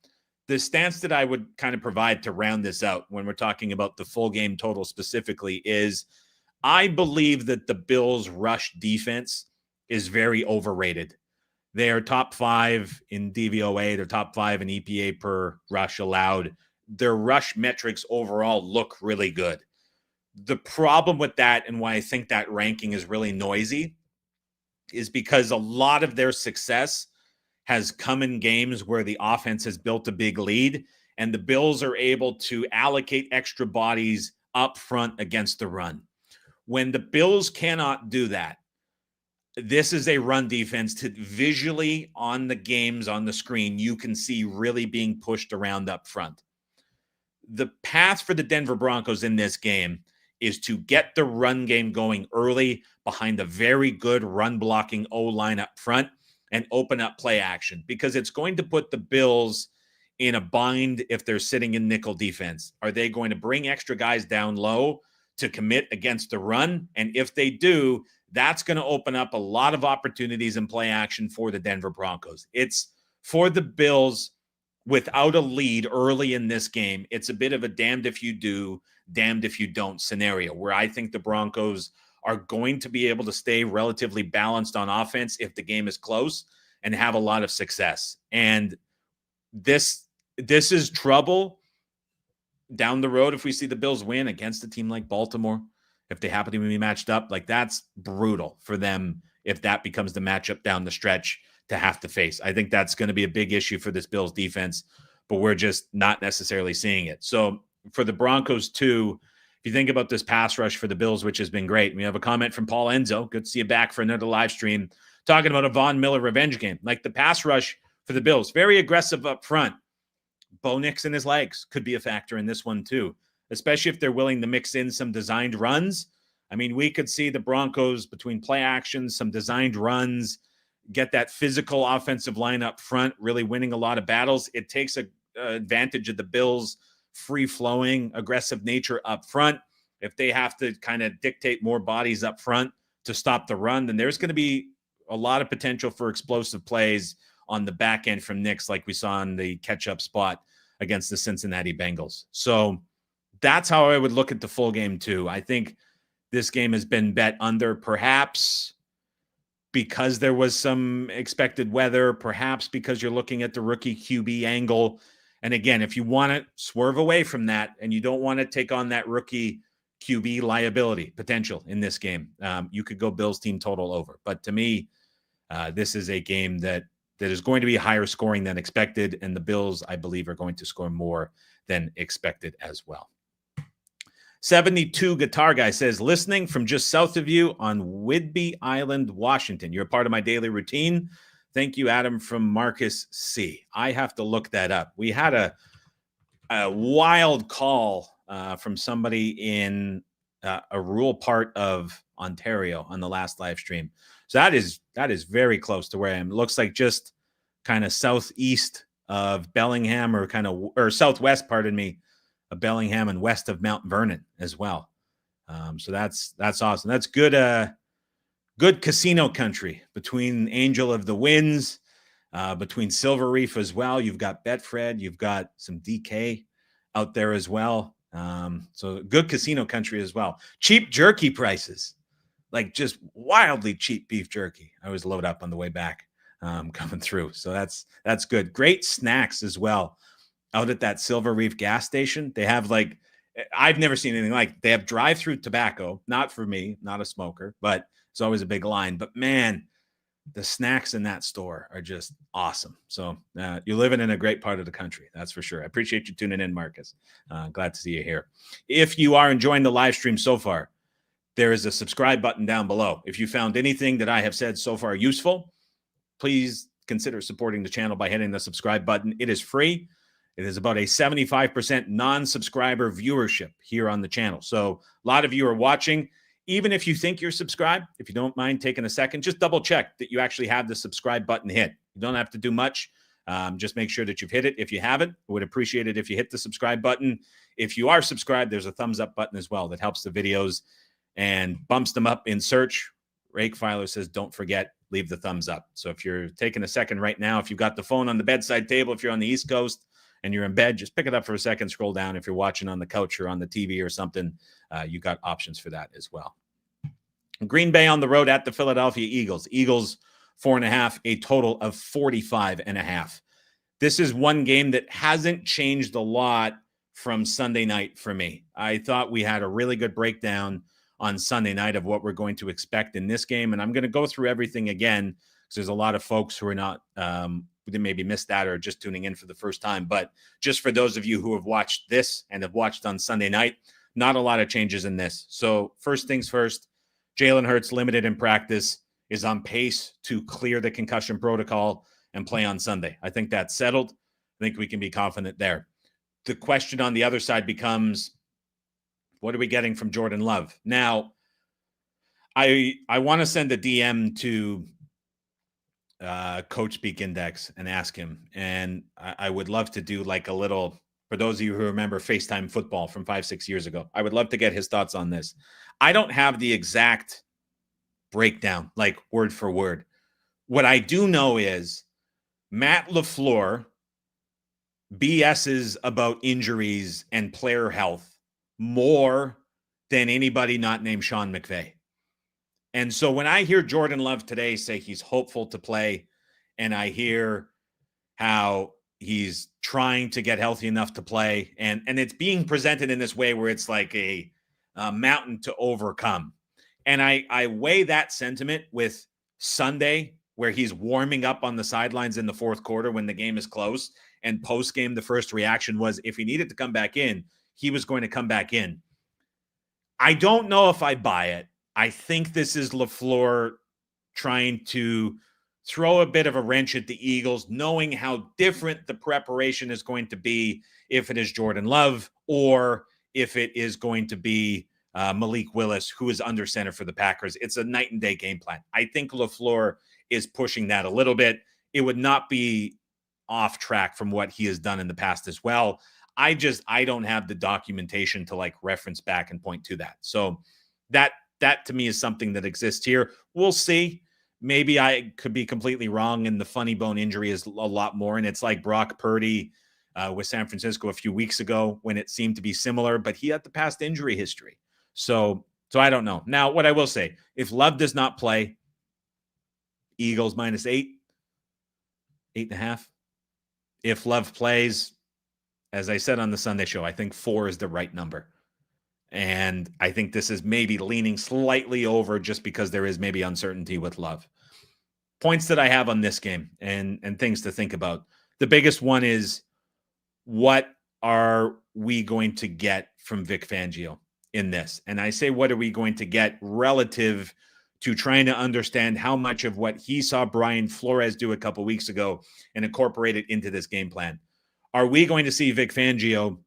the stance that I would kind of provide to round this out when we're talking about the full game total specifically is I believe that the Bills' rush defense is very overrated. They are top 5 in DVOA. They're top 5 in EPA per rush allowed. Their rush metrics overall look really good. The problem with that, and why I think that ranking is really noisy, is because a lot of their success has come in games where the offense has built a big lead, and the Bills are able to allocate extra bodies up front against the run. When the Bills cannot do that, this is a run defense to visually on the games on the screen, you can see really being pushed around up front. The path for the Denver Broncos in this game is to get the run game going early behind a very good run blocking O-line up front and open up play action, because it's going to put the Bills in a bind if they're sitting in nickel defense. Are they going to bring extra guys down low to commit against the run? And if they do, that's going to open up a lot of opportunities in play action for the Denver Broncos. It's for the Bills without a lead early in this game. It's a bit of a damned if you do, damned if you don't scenario, where I think the Broncos are going to be able to stay relatively balanced on offense if the game is close and have a lot of success. And this is trouble down the road if we see the Bills win against a team like Baltimore. If they happen to be matched up, like that's brutal for them if that becomes the matchup down the stretch to have to face. I think that's going to be a big issue for this Bills defense, but we're just not necessarily seeing it. So for the Broncos too, if you think about this pass rush for the Bills, which has been great, we have a comment from Paul Enzo. Good to see you back for another live stream talking about a Von Miller revenge game. Like the pass rush for the Bills, very aggressive up front. Bo Nix and his legs could be a factor in this one too. especially if they're willing to mix in some designed runs. I mean, we could see the Broncos between play actions, some designed runs, get that physical offensive line up front, really winning a lot of battles. It takes a advantage of the Bills' free-flowing, aggressive nature up front. If they have to kind of dictate more bodies up front to stop the run, then there's going to be a lot of potential for explosive plays on the back end from Knicks, like we saw in the catch-up spot against the Cincinnati Bengals. So that's how I would look at the full game too. I think this game has been bet under, perhaps because there was some expected weather, perhaps because you're looking at the rookie QB angle. And again, if you want to swerve away from that and you don't want to take on that rookie QB liability potential in this game, you could go Bills team total over. But to me, this is a game that is going to be higher scoring than expected, and the Bills, I believe, are going to score more than expected as well. 72 Guitar Guy says, listening from just south of you on Whidbey Island, Washington. You're a part of my daily routine. Thank you, Adam, from Marcus C. I have to look that up. We had a wild call from somebody in a rural part of Ontario on the last live stream. So that is very close to where I am. It looks like just kind of southeast of Bellingham, or southwest, pardon me, of Bellingham and west of Mount Vernon as well. So that's awesome. That's good casino country between Angel of the Winds, between Silver Reef as well. You've got Betfred, you've got some DK out there as well. So good casino country as well. Cheap jerky prices, like just wildly cheap beef jerky. I always load up on the way back coming through. So that's good. Great snacks as well. Out at that Silver Reef gas station, they have I've never seen anything like. They have drive-through tobacco. Not for me, not a smoker, but it's always a big line. But man, the snacks in that store are just awesome. So you're living in a great part of the country, that's for sure. I appreciate you tuning in, Marcus. Glad to see you here. If you are enjoying the live stream so far, there is a subscribe button down below. If you found anything that I have said so far useful, please consider supporting the channel by hitting the subscribe button. It is free. It is about a 75% non-subscriber viewership here on the channel. So a lot of you are watching. Even if you think you're subscribed, if you don't mind taking a second, just double check that you actually have the subscribe button hit. You don't have to do much. Just make sure that you've hit it. If you haven't, I would appreciate it if you hit the subscribe button. If you are subscribed, there's a thumbs up button as well that helps the videos and bumps them up in search. Rake Filer says, don't forget, leave the thumbs up. So if you're taking a second right now, if you've got the phone on the bedside table, if you're on the East Coast and you're in bed, just pick it up for a second, scroll down. If you're watching on the couch or on the TV or something, you got options for that as well. Green Bay on the road at the Philadelphia Eagles. Eagles 4.5, a total of 45.5. This is one game that hasn't changed a lot from Sunday night for me. I thought we had a really good breakdown on Sunday night of what we're going to expect in this game. And I'm going to go through everything again because there's a lot of folks who are not, who maybe missed that or just tuning in for the first time. But just for those of you who have watched this and have watched on Sunday night, not a lot of changes in this. So first things first, Jalen Hurts, limited in practice, is on pace to clear the concussion protocol and play on Sunday. I think that's settled. I think we can be confident there. The question on the other side becomes, what are we getting from Jordan Love? Now, I want to send a DM to Coach Speak Index and ask him. And I would love to do like a little, for those of you who remember FaceTime football from 5-6 years ago, I would love to get his thoughts on this. I don't have the exact breakdown, like word for word. What I do know is Matt LaFleur BS's about injuries and player health more than anybody not named Sean McVay. And so when I hear Jordan Love today say he's hopeful to play, and I hear how he's trying to get healthy enough to play, and it's being presented in this way where it's like a mountain to overcome. And I weigh that sentiment with Sunday, where he's warming up on the sidelines in the fourth quarter when the game is close. And post-game, the first reaction was if he needed to come back in, he was going to come back in. I don't know if I buy it. I think this is LaFleur trying to throw a bit of a wrench at the Eagles, knowing how different the preparation is going to be if it is Jordan Love or if it is going to be Malik Willis, who is under center for the Packers. It's a night and day game plan. I think LaFleur is pushing that a little bit. It would not be off track from what he has done in the past as well. I don't have the documentation to like reference back and point to that. So that to me is something that exists here. We'll see. Maybe I could be completely wrong, and the funny bone injury is a lot more. And it's like Brock Purdy with San Francisco a few weeks ago when it seemed to be similar, but he had the past injury history. So I don't know. Now, what I will say, if Love does not play, Eagles -8, 8.5. If Love plays, as I said on the Sunday show, I think 4 is the right number. And I think this is maybe leaning slightly over just because there is maybe uncertainty with Love. Points that I have on this game and things to think about. The biggest one is, what are we going to get from Vic Fangio in this? And I say, what are we going to get relative to trying to understand how much of what he saw Brian Flores do a couple weeks ago and incorporate it into this game plan? Are we going to see Vic Fangio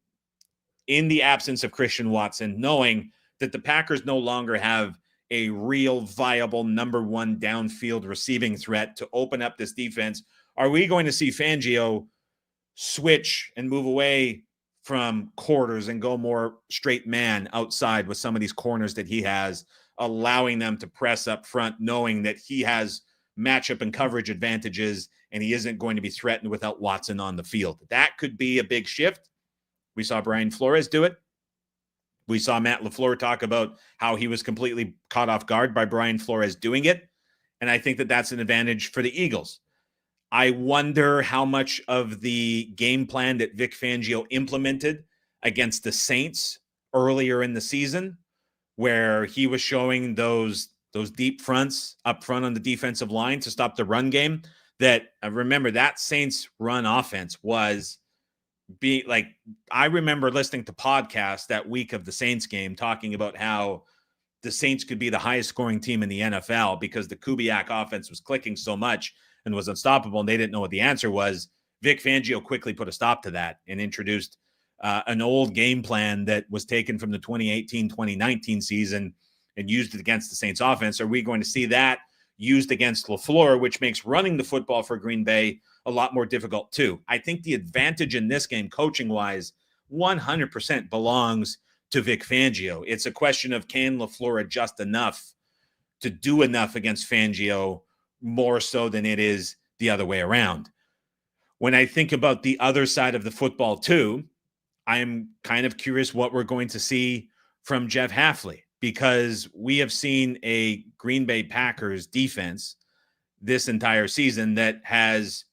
in the absence of Christian Watson, knowing that the Packers no longer have a real viable number one downfield receiving threat to open up this defense? Are we going to see Fangio switch and move away from quarters and go more straight man outside with some of these corners that he has, allowing them to press up front, knowing that he has matchup and coverage advantages and he isn't going to be threatened without Watson on the field? That could be a big shift. We saw Brian Flores do it. We saw Matt LaFleur talk about how he was completely caught off guard by Brian Flores doing it. And I think that that's an advantage for the Eagles. I wonder how much of the game plan that Vic Fangio implemented against the Saints earlier in the season, where he was showing those deep fronts up front on the defensive line to stop the run game, that remember that Saints run offense was I remember listening to podcasts that week of the Saints game talking about how the Saints could be the highest scoring team in the NFL because the Kubiak offense was clicking so much and was unstoppable, and they didn't know what the answer was. Vic Fangio quickly put a stop to that and introduced an old game plan that was taken from the 2018-2019 season and used it against the Saints offense. Are we going to see that used against LaFleur, which makes running the football for Green Bay a lot more difficult too? I think the advantage in this game, coaching-wise, 100% belongs to Vic Fangio. It's a question of, can LaFleur adjust enough to do enough against Fangio, more so than it is the other way around. When I think about the other side of the football too, I'm kind of curious what we're going to see from Jeff Hafley, because we have seen a Green Bay Packers defense this entire season that has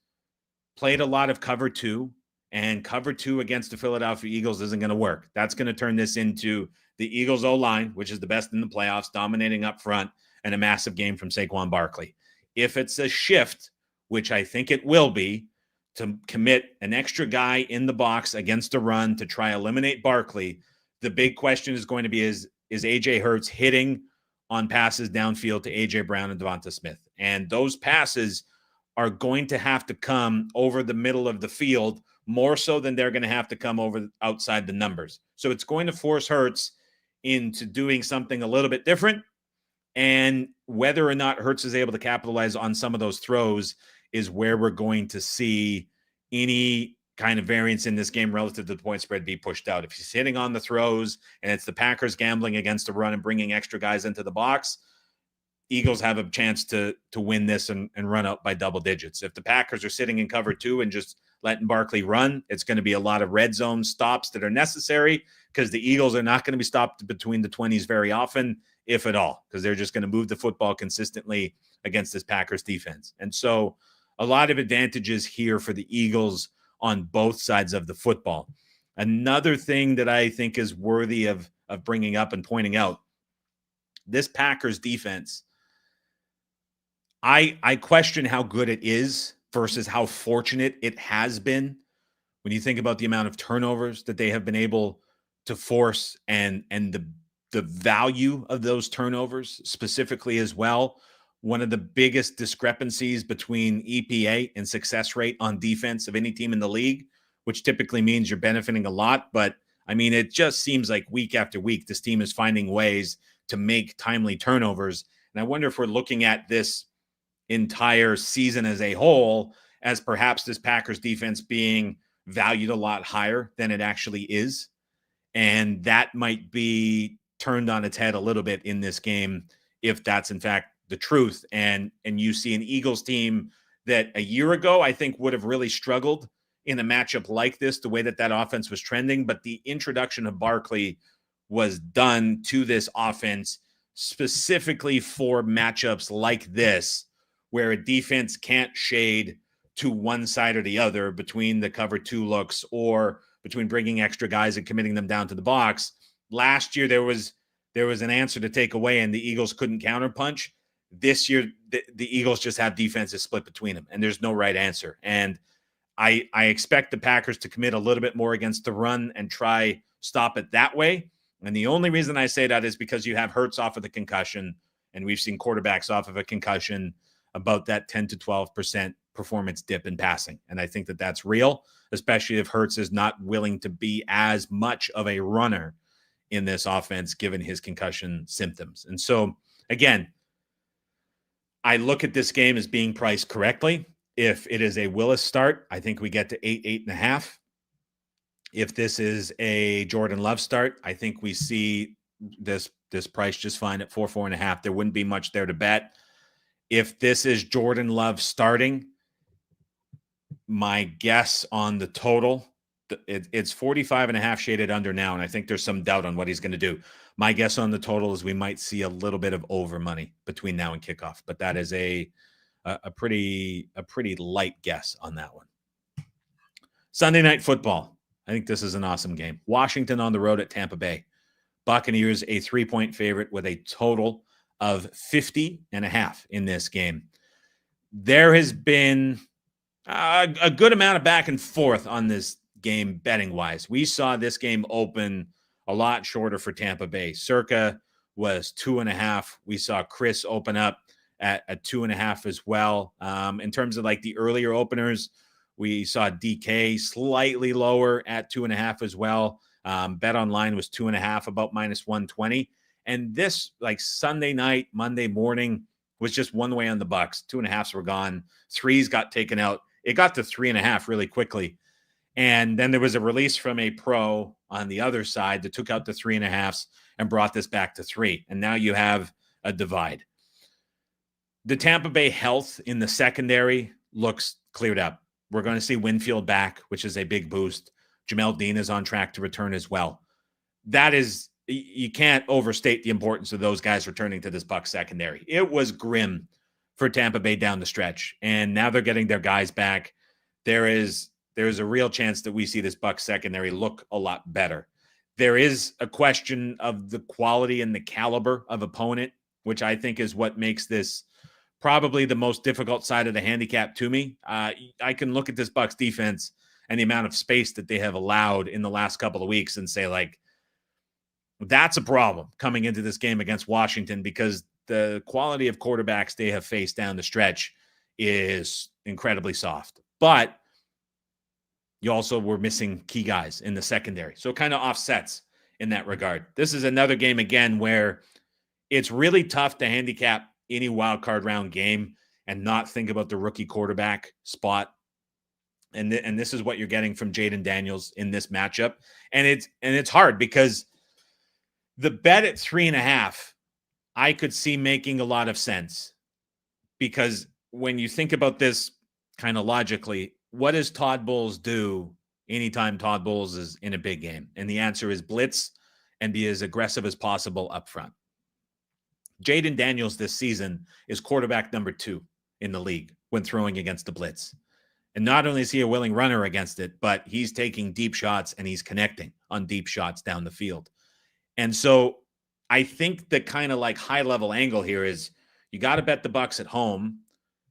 played a lot of cover 2, and cover 2 against the Philadelphia Eagles isn't going to work. That's going to turn this into the Eagles O-line, which is the best in the playoffs, dominating up front, and a massive game from Saquon Barkley. If it's a shift, which I think it will be, to commit an extra guy in the box against a run to try eliminate Barkley, the big question is going to be, is A.J. Hurts hitting on passes downfield to A.J. Brown and Devonta Smith? And those passes are going to have to come over the middle of the field more so than they're going to have to come over outside the numbers. So it's going to force Hurts into doing something a little bit different. And whether or not Hurts is able to capitalize on some of those throws is where we're going to see any kind of variance in this game relative to the point spread be pushed out. If he's hitting on the throws and it's the Packers gambling against the run and bringing extra guys into the box, Eagles have a chance to win this and run out by double digits. If the Packers are sitting in cover 2 and just letting Barkley run, it's going to be a lot of red zone stops that are necessary, because the Eagles are not going to be stopped between the 20s very often, if at all, because they're just going to move the football consistently against this Packers defense. And so a lot of advantages here for the Eagles on both sides of the football. Another thing that I think is worthy of bringing up and pointing out, this Packers defense, I question how good it is versus how fortunate it has been when you think about the amount of turnovers that they have been able to force and the value of those turnovers specifically as well. One of the biggest discrepancies between EPA and success rate on defense of any team in the league, which typically means you're benefiting a lot. But I mean, it just seems like week after week, this team is finding ways to make timely turnovers. And I wonder if we're looking at this entire season as a whole as perhaps this Packers defense being valued a lot higher than it actually is. And that might be turned on its head a little bit in this game if that's in fact the truth. And you see an Eagles team that a year ago I think would have really struggled in a matchup like this, the way that offense was trending. But the introduction of Barkley was done to this offense specifically for matchups like this, where a defense can't shade to one side or the other between the cover two looks or between bringing extra guys and committing them down to the box. Last year, there was an answer to take away, and the Eagles couldn't counterpunch. This year, the Eagles just have defenses split between them, and there's no right answer. And I expect the Packers to commit a little bit more against the run and try stop it that way. And the only reason I say that is because you have Hurts off of the concussion, and we've seen quarterbacks off of a concussion about that 10 to 12% performance dip in passing. And I think that that's real, especially if Hurts is not willing to be as much of a runner in this offense, given his concussion symptoms. And so, again, I look at this game as being priced correctly. If it is a Willis start, I think we get to 8.5. If this is a Jordan Love start, I think we see this price just fine at 4.5. There wouldn't be much there to bet. If this is Jordan Love starting, my guess on the total, it's 45.5 shaded under now, and I think there's some doubt on what he's going to do. My guess on the total is we might see a little bit of over money between now and kickoff, but that is a pretty light guess on that one. Sunday Night Football. I think this is an awesome game. Washington on the road at Tampa Bay. Buccaneers a 3-point favorite with a total of 50.5 in this game. There has been a good amount of back and forth on this game betting wise. We saw this game open a lot shorter for Tampa Bay. Circa was 2.5. We saw Chris open up at 2.5 as well. In terms of like the earlier openers, we saw DK slightly lower at 2.5 as well. Bet online was 2.5, about -120. And this like Sunday night, Monday morning was just one way on the Bucks. 2.5s were gone. 3s got taken out. It got to 3.5 really quickly. And then there was a release from a pro on the other side that took out the 3.5s and brought this back to 3. And now you have a divide. The Tampa Bay health in the secondary looks cleared up. We're going to see Winfield back, which is a big boost. Jamel Dean is on track to return as well. That is, you can't overstate the importance of those guys returning to this Bucs secondary. It was grim for Tampa Bay down the stretch, and now they're getting their guys back. There's a real chance that we see this Bucs secondary look a lot better. There is a question of the quality and the caliber of opponent, which I think is what makes this probably the most difficult side of the handicap to me. I can look at this Bucs defense and the amount of space that they have allowed in the last couple of weeks and say, like, that's a problem coming into this game against Washington, because the quality of quarterbacks they have faced down the stretch is incredibly soft. But you also were missing key guys in the secondary. So it kind of offsets in that regard. This is another game, again, where it's really tough to handicap any wild card round game and not think about the rookie quarterback spot. And this is what you're getting from Jaden Daniels in this matchup. And it's hard because the bet at 3.5, I could see making a lot of sense, because when you think about this kind of logically, what does Todd Bowles do anytime Todd Bowles is in a big game? And the answer is blitz and be as aggressive as possible up front. Jaden Daniels this season is quarterback number 2 in the league when throwing against the blitz. And not only is he a willing runner against it, but he's taking deep shots and he's connecting on deep shots down the field. And so I think the kind of like high level angle here is you got to bet the Bucs at home,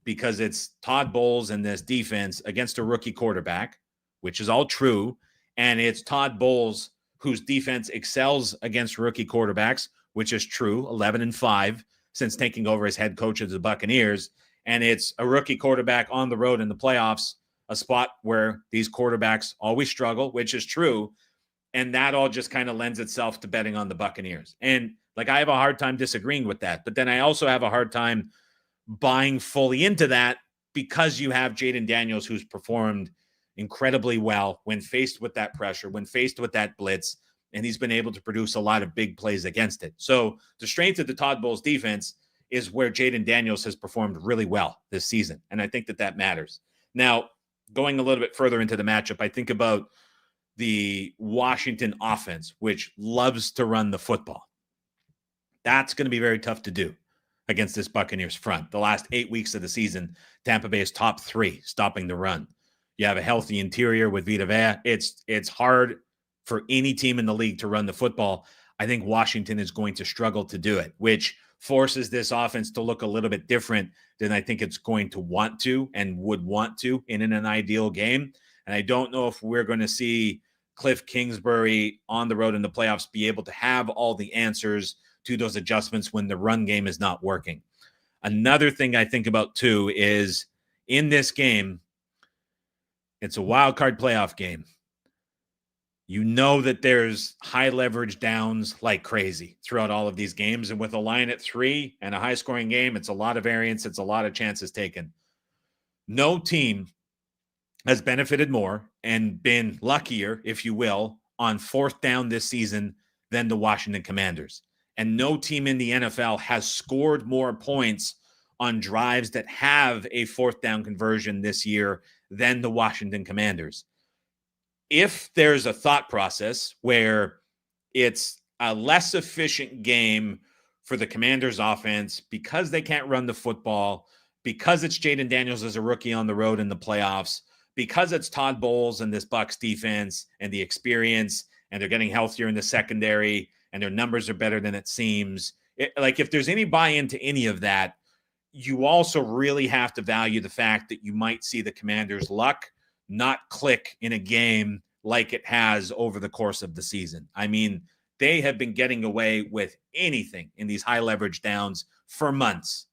because it's Todd Bowles and this defense against a rookie quarterback, which is all true. And it's Todd Bowles whose defense excels against rookie quarterbacks, which is true, 11-5 since taking over as head coach of the Buccaneers. And it's a rookie quarterback on the road in the playoffs, a spot where these quarterbacks always struggle, which is true. And that all just kind of lends itself to betting on the Buccaneers. And like, I have a hard time disagreeing with that. But then I also have a hard time buying fully into that because you have Jaden Daniels, who's performed incredibly well when faced with that pressure, when faced with that blitz, and he's been able to produce a lot of big plays against it. So the strength of the Todd Bowles defense is where Jaden Daniels has performed really well this season. And I think that matters. Now, going a little bit further into the matchup, I think about the Washington offense, which loves to run the football. That's going to be very tough to do against this Buccaneers front. The last 8 weeks of the season, Tampa Bay is top 3 stopping the run. You have a healthy interior with Vita Vea. It's hard for any team in the league to run the football. I think Washington is going to struggle to do it, which forces this offense to look a little bit different than I think it's going to want to and would want to in an ideal game. And I don't know if we're going to see Cliff Kingsbury on the road in the playoffs be able to have all the answers to those adjustments when the run game is not working. Another thing I think about too is in this game, it's a wild card playoff game. You know that there's high leverage downs like crazy throughout all of these games. And with a line at 3 and a high scoring game, it's a lot of variance. It's a lot of chances taken. No team has benefited more and been luckier, if you will, on 4th down this season than the Washington Commanders. And no team in the NFL has scored more points on drives that have a 4th down conversion this year than the Washington Commanders. If there's a thought process where it's a less efficient game for the Commanders offense because they can't run the football, because it's Jaden Daniels as a rookie on the road in the playoffs, because it's Todd Bowles and this Bucs defense and the experience, and they're getting healthier in the secondary and their numbers are better than it seems. If there's any buy-in to any of that, you also really have to value the fact that you might see the Commanders' luck not click in a game like it has over the course of the season. I mean, they have been getting away with anything in these high leverage downs for months.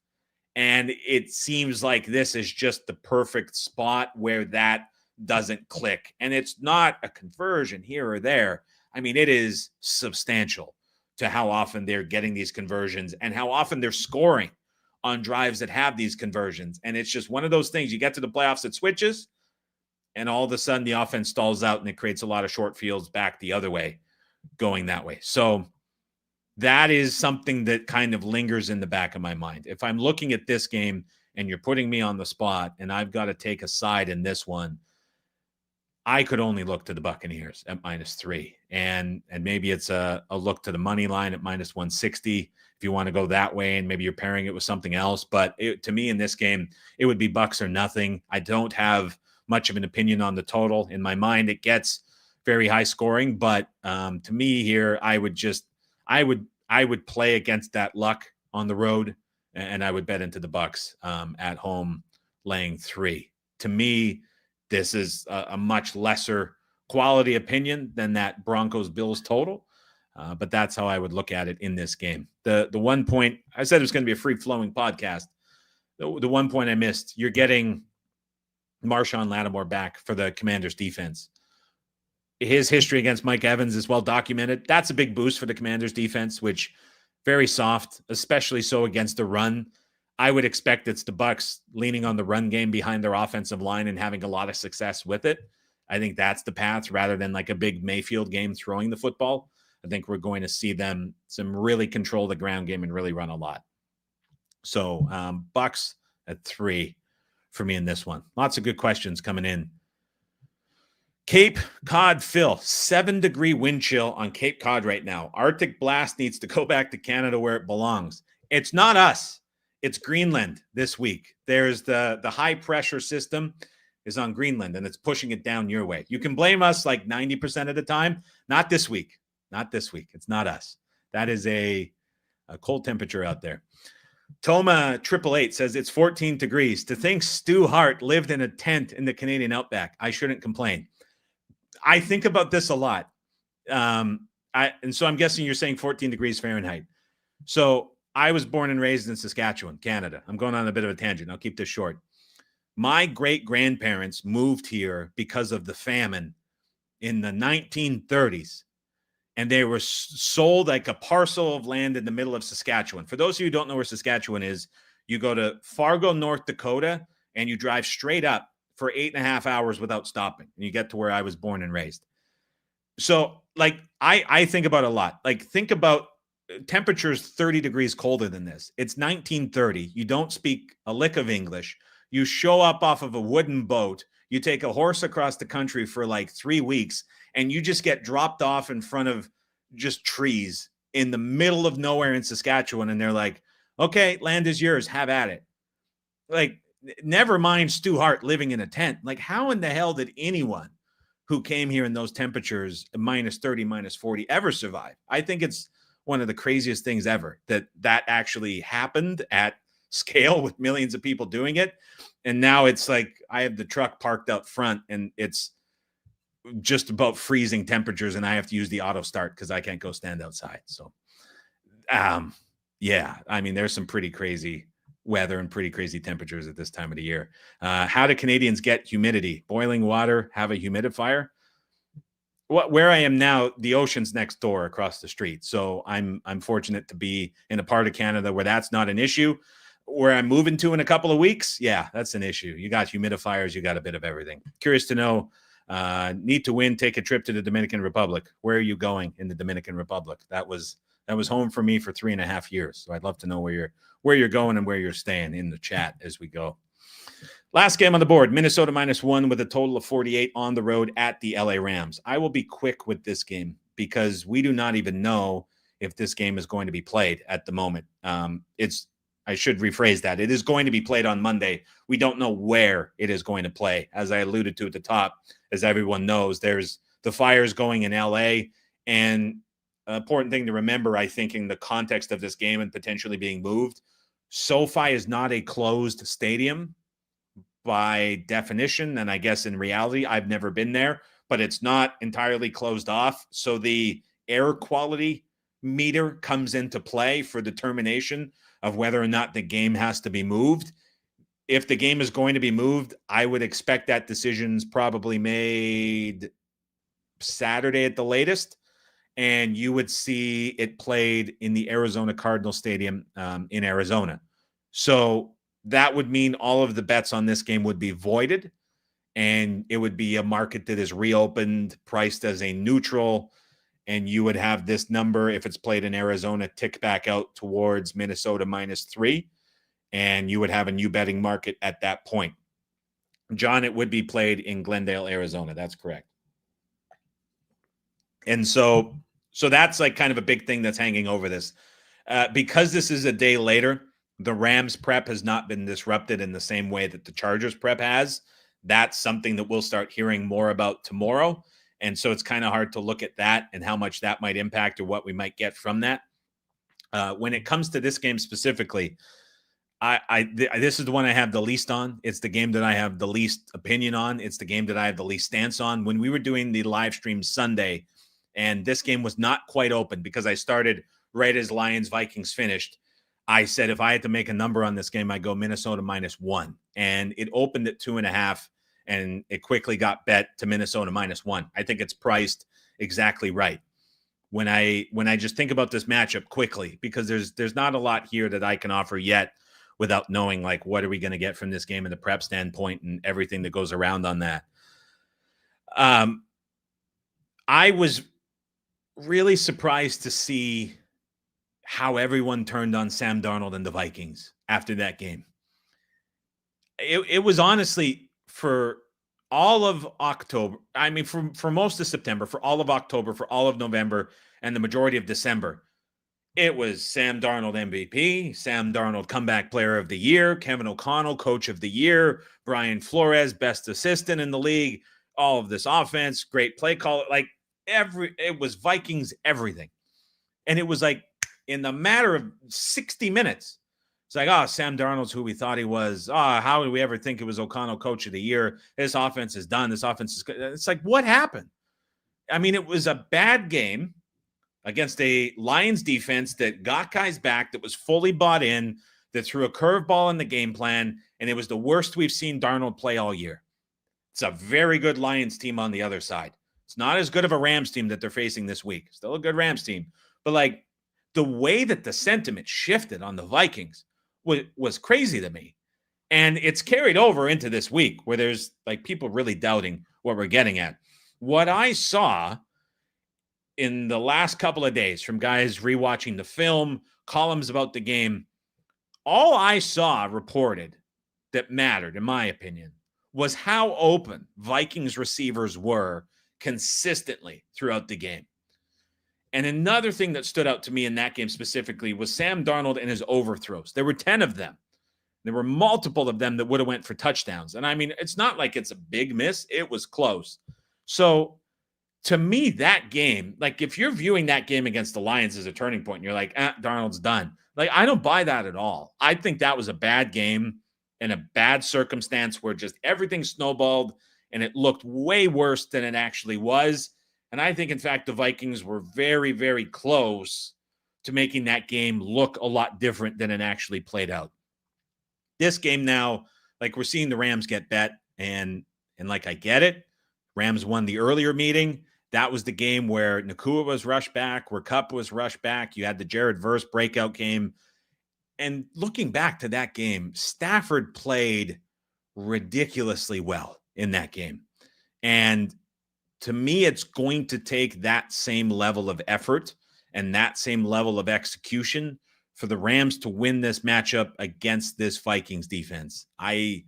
And it seems like this is just the perfect spot where that doesn't click. And it's not a conversion here or there. I mean, it is substantial to how often they're getting these conversions and how often they're scoring on drives that have these conversions. And it's just one of those things. You get to the playoffs, it switches, and all of a sudden the offense stalls out and it creates a lot of short fields back the other way, going that way. So that is something that kind of lingers in the back of my mind. If I'm looking at this game and you're putting me on the spot and I've got to take a side in this one, I could only look to the Buccaneers at -3. And maybe it's a look to the money line at -160 if you want to go that way, and maybe you're pairing it with something else. But to me in this game, it would be Bucs or nothing. I don't have much of an opinion on the total. In my mind, it gets very high scoring. But to me here, I would play against that luck on the road, and I would bet into the Bucs at home laying 3. To me, this is a much lesser quality opinion than that Broncos-Bills total, but that's how I would look at it in this game. The one point, I said it was going to be a free-flowing podcast. The one point I missed, you're getting Marshawn Lattimore back for the Commanders defense. His history against Mike Evans is well documented. That's a big boost for the Commanders defense, which very soft, especially so against the run. I would expect it's the Bucs leaning on the run game behind their offensive line and having a lot of success with it. I think that's the path rather than like a big Mayfield game throwing the football. I think we're going to see them really control the ground game and really run a lot. So Bucs at 3 for me in this one. Lots of good questions coming in. Cape Cod Phil, 7-degree wind chill on Cape Cod right now. Arctic blast needs to go back to Canada where it belongs. It's not us. It's Greenland this week. There's the high pressure system is on Greenland, and it's pushing it down your way. You can blame us like 90% of the time. Not this week. Not this week. It's not us. That is a cold temperature out there. Toma 888 says it's 14 degrees. To think Stu Hart lived in a tent in the Canadian Outback. I shouldn't complain. I think about this a lot. And so I'm guessing you're saying 14 degrees Fahrenheit. So I was born and raised in Saskatchewan, Canada. I'm going on a bit of a tangent. I'll keep this short. My great-grandparents moved here because of the famine in the 1930s. and they were sold like a parcel of land in the middle of Saskatchewan. For those of you who don't know where Saskatchewan is, you go to Fargo, North Dakota, and you drive straight up for 8.5 hours without stopping, and you get to where I was born and raised. So, like, I think about a lot. Like, think about temperatures 30 degrees colder than this. It's 1930. You don't speak a lick of English. You show up off of a wooden boat. You take a horse across the country for like 3 weeks, and you just get dropped off in front of just trees in the middle of nowhere in Saskatchewan. And they're like, okay, land is yours. Have at it. Like, never mind Stu Hart living in a tent. Like, how in the hell did anyone who came here in those temperatures, minus 30, minus 40, ever survive? I think it's one of the craziest things ever that actually happened at scale with millions of people doing it. And now it's like I have the truck parked out front and it's just about freezing temperatures and I have to use the auto start because I can't go stand outside. So, yeah, I mean, there's some pretty crazy weather and pretty crazy temperatures at this time of the year. How do Canadians get humidity? Boiling water, have a humidifier? Where I am now, the ocean's next door across the street. So I'm fortunate to be in a part of Canada where that's not an issue. Where I'm moving to in a couple of weeks, yeah, that's an issue. You got humidifiers, you got a bit of everything. Curious to know, need to win, take a trip to the Dominican Republic. Where are you going in the Dominican Republic? That was home for me for 3.5 years. So I'd love to know where you're going and where you're staying in the chat as we go. Last game on the board, Minnesota -1 with a total of 48 on the road at the LA Rams. I will be quick with this game because we do not even know if this game is going to be played at the moment. I should rephrase that. It is going to be played on Monday. We don't know where it is going to play. As I alluded to at the top, as everyone knows, there's the fires going in LA. And an important thing to remember, I think, in the context of this game and potentially being moved, SoFi is not a closed stadium by definition, and I guess in reality, I've never been there, but it's not entirely closed off. So the air quality meter comes into play for determination of whether or not the game has to be moved. If the game is going to be moved, I would expect that decision's probably made Saturday at the latest, and you would see it played in the Arizona Cardinal Stadium in Arizona. So that would mean all of the bets on this game would be voided, and it would be a market that is reopened, priced as a neutral, and you would have this number, if it's played in Arizona, tick back out towards Minnesota -3, and you would have a new betting market at that point. John, it would be played in Glendale, Arizona. That's correct. And so that's like kind of a big thing that's hanging over this. Because this is a day later, the Rams prep has not been disrupted in the same way that the Chargers prep has. That's something that we'll start hearing more about tomorrow. And so it's kind of hard to look at that and how much that might impact or what we might get from that. When it comes to this game specifically, this is the one I have the least on. It's the game that I have the least opinion on. It's the game that I have the least stance on. When we were doing the live stream Sunday, and this game was not quite open because I started right as Lions-Vikings finished, I said if I had to make a number on this game, I'd go Minnesota -1. And it opened at 2.5, and it quickly got bet to Minnesota -1. I think it's priced exactly right. When I just think about this matchup quickly, because there's not a lot here that I can offer yet without knowing, like, what are we going to get from this game in the prep standpoint and everything that goes around on that. I was really surprised to see how everyone turned on Sam Darnold and the Vikings after that game. It was honestly for all of October. I mean, for most of September, for all of October, for all of November, and the majority of December, it was Sam Darnold MVP, Sam Darnold comeback player of the year, Kevin O'Connell coach of the year, Brian Flores best assistant in the league, all of this offense, great play call. Like it was Vikings everything. And it was like in the matter of 60 minutes, it's like, oh, Sam Darnold's who we thought he was. Oh, how did we ever think it was O'Connell coach of the year? This offense is done. This offense is good. It's like, what happened? I mean, it was a bad game against a Lions defense that got guys back, that was fully bought in, that threw a curveball in the game plan, and it was the worst we've seen Darnold play all year. It's a very good Lions team on the other side. It's not as good of a Rams team that they're facing this week. Still a good Rams team. But like the way that the sentiment shifted on the Vikings was crazy to me. And it's carried over into this week where there's like people really doubting what we're getting at. What I saw in the last couple of days from guys rewatching the film, columns about the game, all I saw reported that mattered, in my opinion, was how open Vikings receivers were consistently throughout the game. And another thing that stood out to me in that game specifically was Sam Darnold and his overthrows. There were 10 of them. There were multiple of them that would have went for touchdowns. And I mean, it's not like it's a big miss. It was close. So to me, that game, like if you're viewing that game against the Lions as a turning point, and you're like, Darnold's done. Like, I don't buy that at all. I think that was a bad game in a bad circumstance where just everything snowballed and it looked way worse than it actually was. And I think, in fact, the Vikings were very, very close to making that game look a lot different than it actually played out. This game now, like we're seeing the Rams get bet, and like I get it. Rams won the earlier meeting. That was the game where Nakua was rushed back, where Kupp was rushed back. You had the Jared Verse breakout game. And looking back to that game, Stafford played ridiculously well in that game. And to me, it's going to take that same level of effort and that same level of execution for the Rams to win this matchup against this Vikings defense. I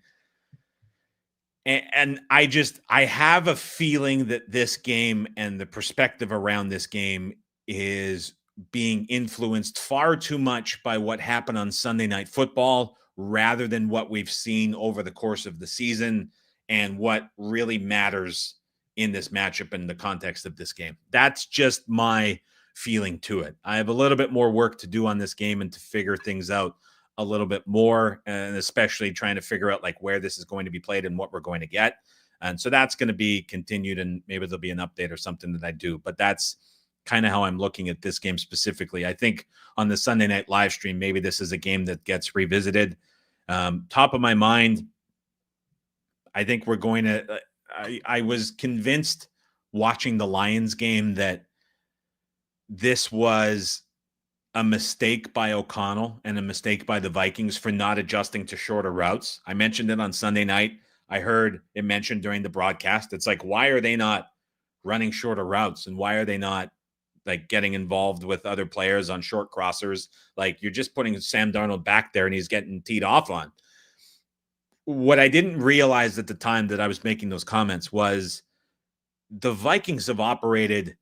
have a feeling that this game and the perspective around this game is being influenced far too much by what happened on Sunday Night Football rather than what we've seen over the course of the season and what really matters in this matchup in the context of this game. That's just my feeling to it. I have a little bit more work to do on this game and to figure things out a little bit more, and especially trying to figure out like where this is going to be played and what we're going to get. And so that's going to be continued, and maybe there'll be an update or something that I do, but that's kind of how I'm looking at this game specifically. I think on the Sunday night live stream, maybe this is a game that gets revisited. Top of my mind, I think we're going to, I was convinced watching the Lions game that this was a mistake by O'Connell and a mistake by the Vikings for not adjusting to shorter routes. I mentioned it on Sunday night. I heard it mentioned during the broadcast. It's like, why are they not running shorter routes? And why are they not like getting involved with other players on short crossers? Like, you're just putting Sam Darnold back there and he's getting teed off on. What I didn't realize at the time that I was making those comments was the Vikings have operated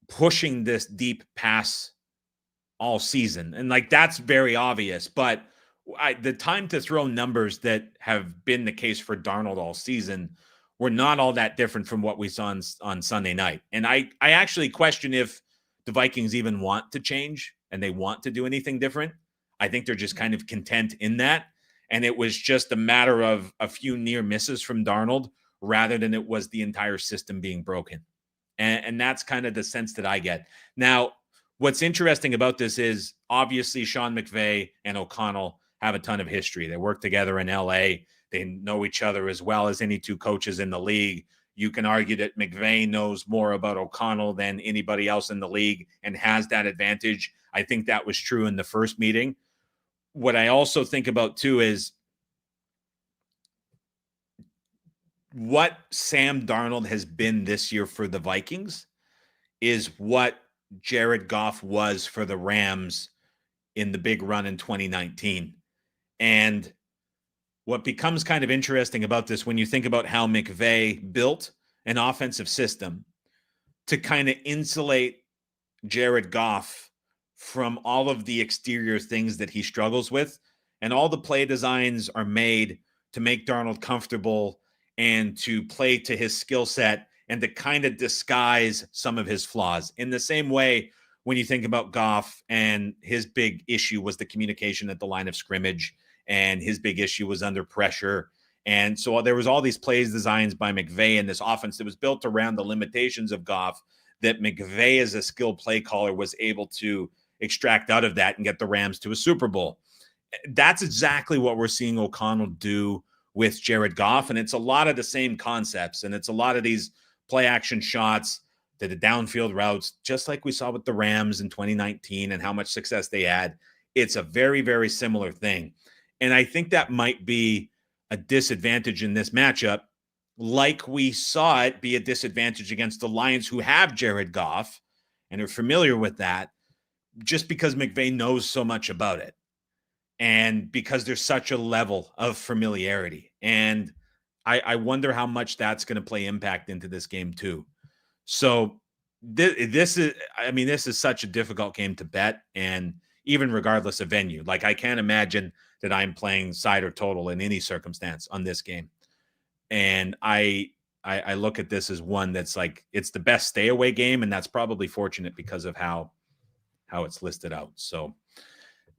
pushing this deep pass all season. And like, that's very obvious, but the time to throw numbers that have been the case for Darnold all season were not all that different from what we saw on Sunday night. And I actually question if the Vikings even want to change and they want to do anything different. I think they're just kind of content in that. And it was just a matter of a few near misses from Darnold rather than it was the entire system being broken. And that's kind of the sense that I get. Now, what's interesting about this is obviously Sean McVay and O'Connell have a ton of history. They work together in LA. They know each other as well as any two coaches in the league. You can argue that McVay knows more about O'Connell than anybody else in the league and has that advantage. I think that was true in the first meeting. What I also think about too is what Sam Darnold has been this year for the Vikings is what Jared Goff was for the Rams in the big run in 2019. And what becomes kind of interesting about this, when you think about how McVay built an offensive system to kind of insulate Jared Goff from all of the exterior things that he struggles with, and all the play designs are made to make Darnold comfortable and to play to his skill set and to kind of disguise some of his flaws. In the same way, when you think about Goff, and his big issue was the communication at the line of scrimmage, and his big issue was under pressure. And so there was all these plays designs by McVay in this offense that was built around the limitations of Goff that McVay, as a skilled play caller, was able to extract out of that and get the Rams to a Super Bowl. That's exactly what we're seeing O'Connell do with Jared Goff. And it's a lot of the same concepts. And it's a lot of these play action shots to the downfield routes, just like we saw with the Rams in 2019 and how much success they had. It's a very, very similar thing. And I think that might be a disadvantage in this matchup, like we saw it be a disadvantage against the Lions, who have Jared Goff and are familiar with that, just because McVay knows so much about it. And because there's such a level of familiarity. And I wonder how much that's going to play impact into this game too. So this is such a difficult game to bet. And even regardless of venue, like I can't imagine that I'm playing side or total in any circumstance on this game. And I look at this as one that's like, it's the best stay away game. And that's probably fortunate because of how it's listed out. So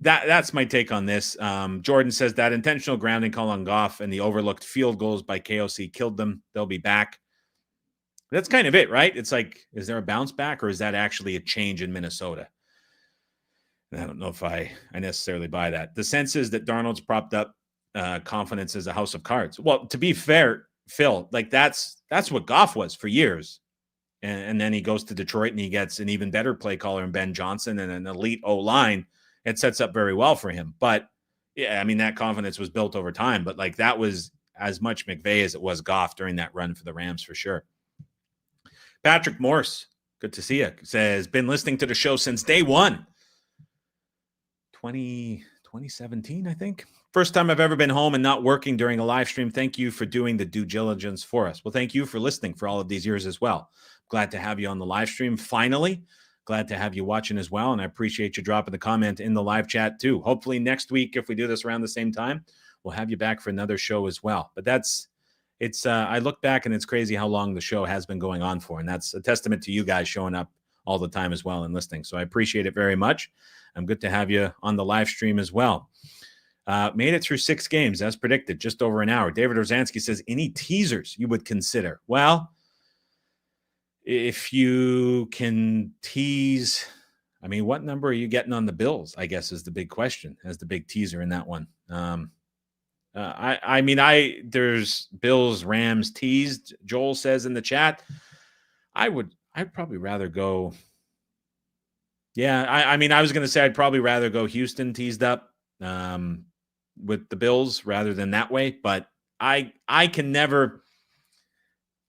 that's my take on this. Jordan says that intentional grounding call on Goff and the overlooked field goals by KOC killed them. They'll be back. That's kind of it, right? It's like, is there a bounce back or is that actually a change in Minnesota? And I don't know if I necessarily buy that. The sense is that Darnold's propped up confidence as a house of cards. Well, to be fair, Phil, like that's what Goff was for years. And then he goes to Detroit and he gets an even better play caller in Ben Johnson and an elite O-line. It sets up very well for him. But yeah, I mean, that confidence was built over time, but like that was as much McVay as it was Goff during that run for the Rams for sure. Patrick Morse, good to see you, says, been listening to the show since day one. 2017, I think. First time I've ever been home and not working during a live stream. Thank you for doing the due diligence for us. Well, thank you for listening for all of these years as well. Glad to have you on the live stream. Finally, glad to have you watching as well. And I appreciate you dropping the comment in the live chat too. Hopefully next week, if we do this around the same time, we'll have you back for another show as well. But I look back and it's crazy how long the show has been going on for. And that's a testament to you guys showing up all the time as well and listening. So I appreciate it very much. I'm good to have you on the live stream as well. Made it through 6 games as predicted, just over an hour. David Rozansky says, any teasers you would consider? Well, if you can tease, I mean, what number are you getting on the Bills, I guess is the big question, as the big teaser in that one. There's Bills, Rams teased, Joel says in the chat. I'd probably rather go. Yeah, I was going to say I'd probably rather go Houston teased up with the Bills rather than that way. But I can never.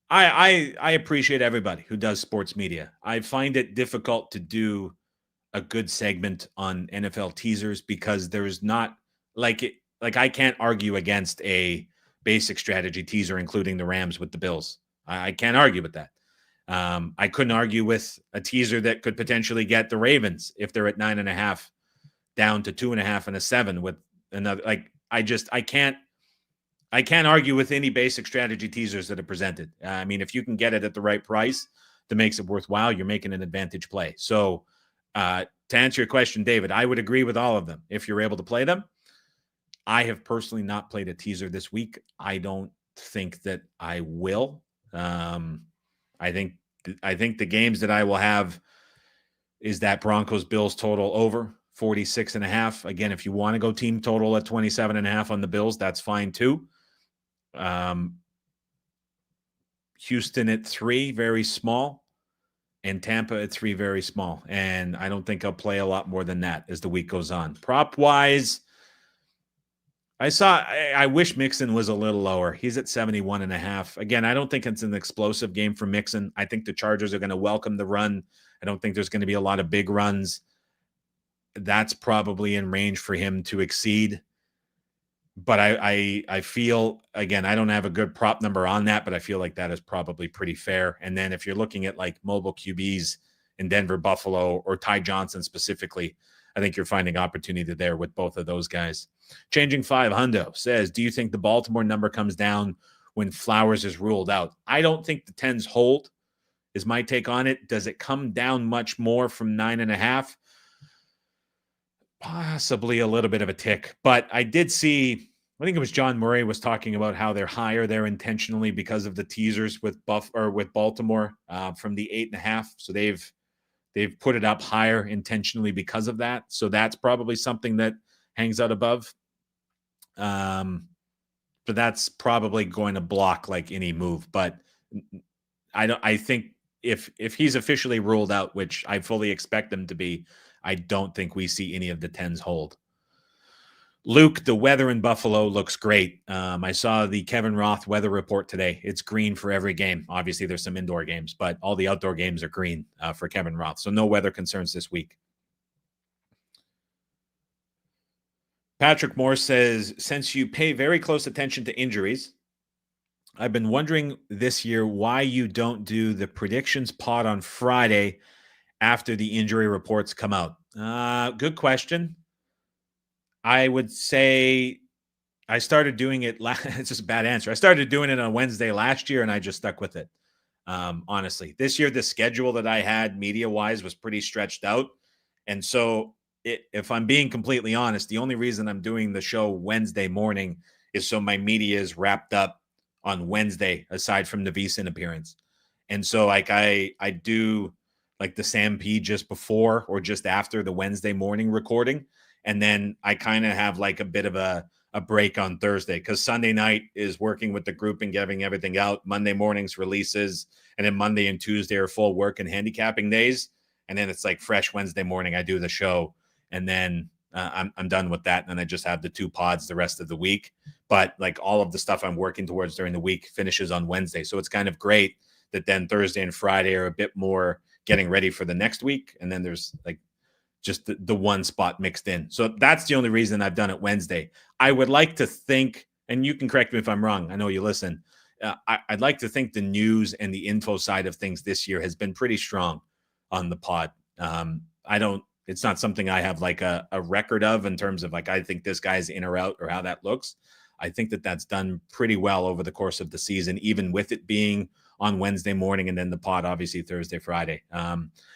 I appreciate everybody who does sports media. I find it difficult to do a good segment on NFL teasers because there's not like I can't argue against a basic strategy teaser, including the Rams with the Bills. I can't argue with that. I couldn't argue with a teaser that could potentially get the Ravens if they're at 9.5 down to 2.5 and a 7 with another. I can't argue with any basic strategy teasers that are presented. I mean, if you can get it at the right price that makes it worthwhile, you're making an advantage play. So to answer your question, David, I would agree with all of them if you're able to play them. I have personally not played a teaser this week. I don't think that I will. I think the games that I will have is that Broncos Bills total over 46.5. Again, if you want to go team total at 27.5 on the Bills, that's fine too. Houston at 3, very small, and Tampa at 3, very small. And I don't think I'll play a lot more than that as the week goes on. Prop wise, I wish Mixon was a little lower. He's at 71.5. Again, I don't think it's an explosive game for Mixon. I think the Chargers are going to welcome the run. I don't think there's going to be a lot of big runs. That's probably in range for him to exceed. But I feel, again, I don't have a good prop number on that, but I feel like that is probably pretty fair. And then if you're looking at like mobile QBs in Denver, Buffalo, or Ty Johnson specifically, I think you're finding opportunity there with both of those guys. Changing 5 Hundo says, do you think the Baltimore number comes down when Flowers is ruled out? I don't think the 10s hold is my take on it. Does it come down much more from 9.5? Possibly a little bit of a tick, but I did see, I think it was John Murray was talking about how they're higher there intentionally because of the teasers with Baltimore from the 8.5. So they've put it up higher intentionally because of that. So that's probably something that hangs out above. But that's probably going to block like any move. But I think if he's officially ruled out, which I fully expect him to be, I don't think we see any of the 10s hold. Luke, the weather in Buffalo looks great. I saw the Kevin Roth weather report today. It's green for every game. Obviously, there's some indoor games, but all the outdoor games are green for Kevin Roth. So no weather concerns this week. Patrick Moore says, since you pay very close attention to injuries, I've been wondering this year why you don't do the predictions pod on Friday after the injury reports come out. Good question. I would say I started doing it. It's just a bad answer. I started doing it on Wednesday last year, and I just stuck with it. Honestly, this year, the schedule that I had media wise was pretty stretched out. And so if I'm being completely honest, the only reason I'm doing the show Wednesday morning is so my media is wrapped up on Wednesday, aside from the VSiN appearance. And so like I do like the Sam P just before or just after the Wednesday morning recording. And then I kind of have like a bit of a break on Thursday because Sunday night is working with the group and getting everything out. Monday mornings releases, and then Monday and Tuesday are full work and handicapping days. And then it's like fresh Wednesday morning. I do the show, and then I'm done with that. And then I just have the 2 pods the rest of the week. But like all of the stuff I'm working towards during the week finishes on Wednesday. So it's kind of great that then Thursday and Friday are a bit more getting ready for the next week. And then there's like just the one spot mixed in. So that's the only reason I've done it Wednesday. I would like to think, and you can correct me if I'm wrong, I know you listen, I'd like to think the news and the info side of things this year has been pretty strong on the pod. It's not something I have like a record of in terms of like, I think this guy's in or out or how that looks. I think that that's done pretty well over the course of the season, even with it being on Wednesday morning and then the pod, obviously Thursday, Friday.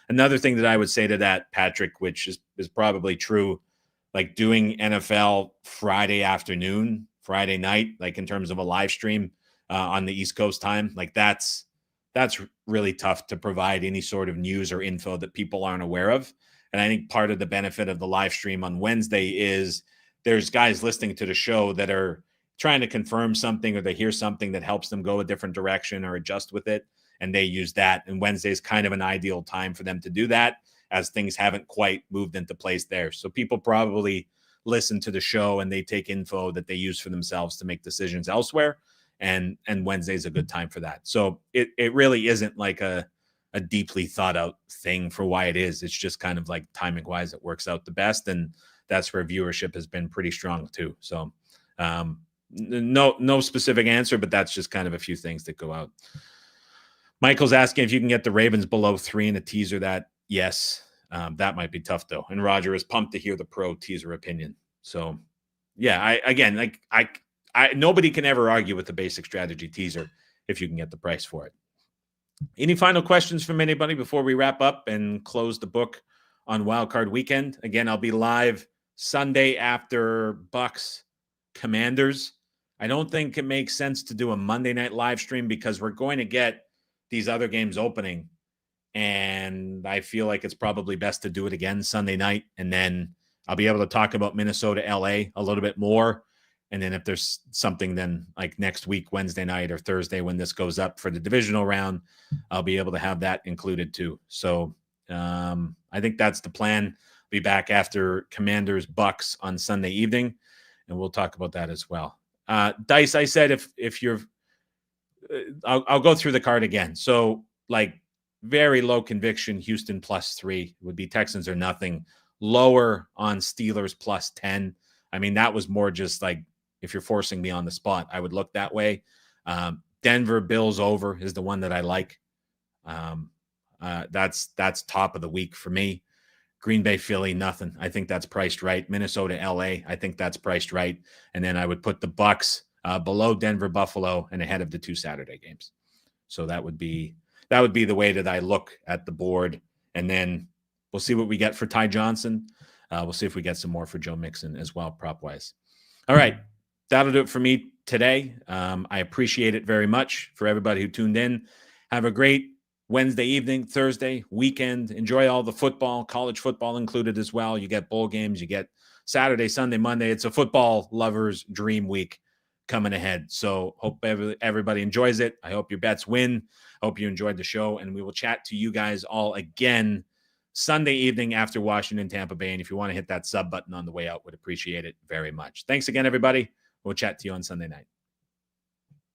Another thing that I would say to that, Patrick, which is probably true, like doing NFL Friday afternoon, Friday night, like in terms of a live stream on the East Coast time, like that's really tough to provide any sort of news or info that people aren't aware of. And I think part of the benefit of the live stream on Wednesday is there's guys listening to the show that are trying to confirm something or they hear something that helps them go a different direction or adjust with it. And they use that. And Wednesday is kind of an ideal time for them to do that as things haven't quite moved into place there. So people probably listen to the show and they take info that they use for themselves to make decisions elsewhere. And Wednesday is a good time for that. So it really isn't like a deeply thought out thing for why it is. It's just kind of like timing wise, it works out the best. And that's where viewership has been pretty strong too. So no specific answer, but that's just kind of a few things that go out. Michael's asking if you can get the Ravens below 3 in a teaser. That yes, that might be tough though. And Roger is pumped to hear the pro teaser opinion. So yeah, nobody can ever argue with the basic strategy teaser if you can get the price for it. Any final questions from anybody before we wrap up and close the book on Wildcard Weekend? Again, I'll be live Sunday after Bucks Commanders. I don't think it makes sense to do a Monday night live stream because we're going to get these other games opening. And I feel like it's probably best to do it again Sunday night. And then I'll be able to talk about Minnesota, LA a little bit more. And then if there's something then like next week, Wednesday night or Thursday, when this goes up for the divisional round, I'll be able to have that included too. So I think that's the plan. Be back after Commanders Bucks on Sunday evening, and we'll talk about that as well. Dice, I said if you're, I'll go through the card again. So like very low conviction, Houston +3 would be Texans or nothing. Lower on Steelers +10. I mean, that was more just like, if you're forcing me on the spot, I would look that way. Denver Bills over is the one that I like. That's top of the week for me. Green Bay, Philly, nothing. I think that's priced right. Minnesota, LA, I think that's priced right. And then I would put the Bucks below Denver, Buffalo, and ahead of the 2 Saturday games. So that would be the way that I look at the board. And then we'll see what we get for Ty Johnson. We'll see if we get some more for Joe Mixon as well, prop-wise. All right, that'll do it for me today. I appreciate it very much for everybody who tuned in. Have a great Wednesday evening, Thursday, weekend. Enjoy all the football, college football included as well. You get bowl games. You get Saturday, Sunday, Monday. It's a football lover's dream week coming ahead. So hope everybody enjoys it. I hope your bets win. Hope you enjoyed the show, and we will chat to you guys all again Sunday evening after Washington, Tampa Bay. And if you want to hit that sub button on the way out, would appreciate it very much. Thanks again, everybody. We'll chat to you on Sunday night.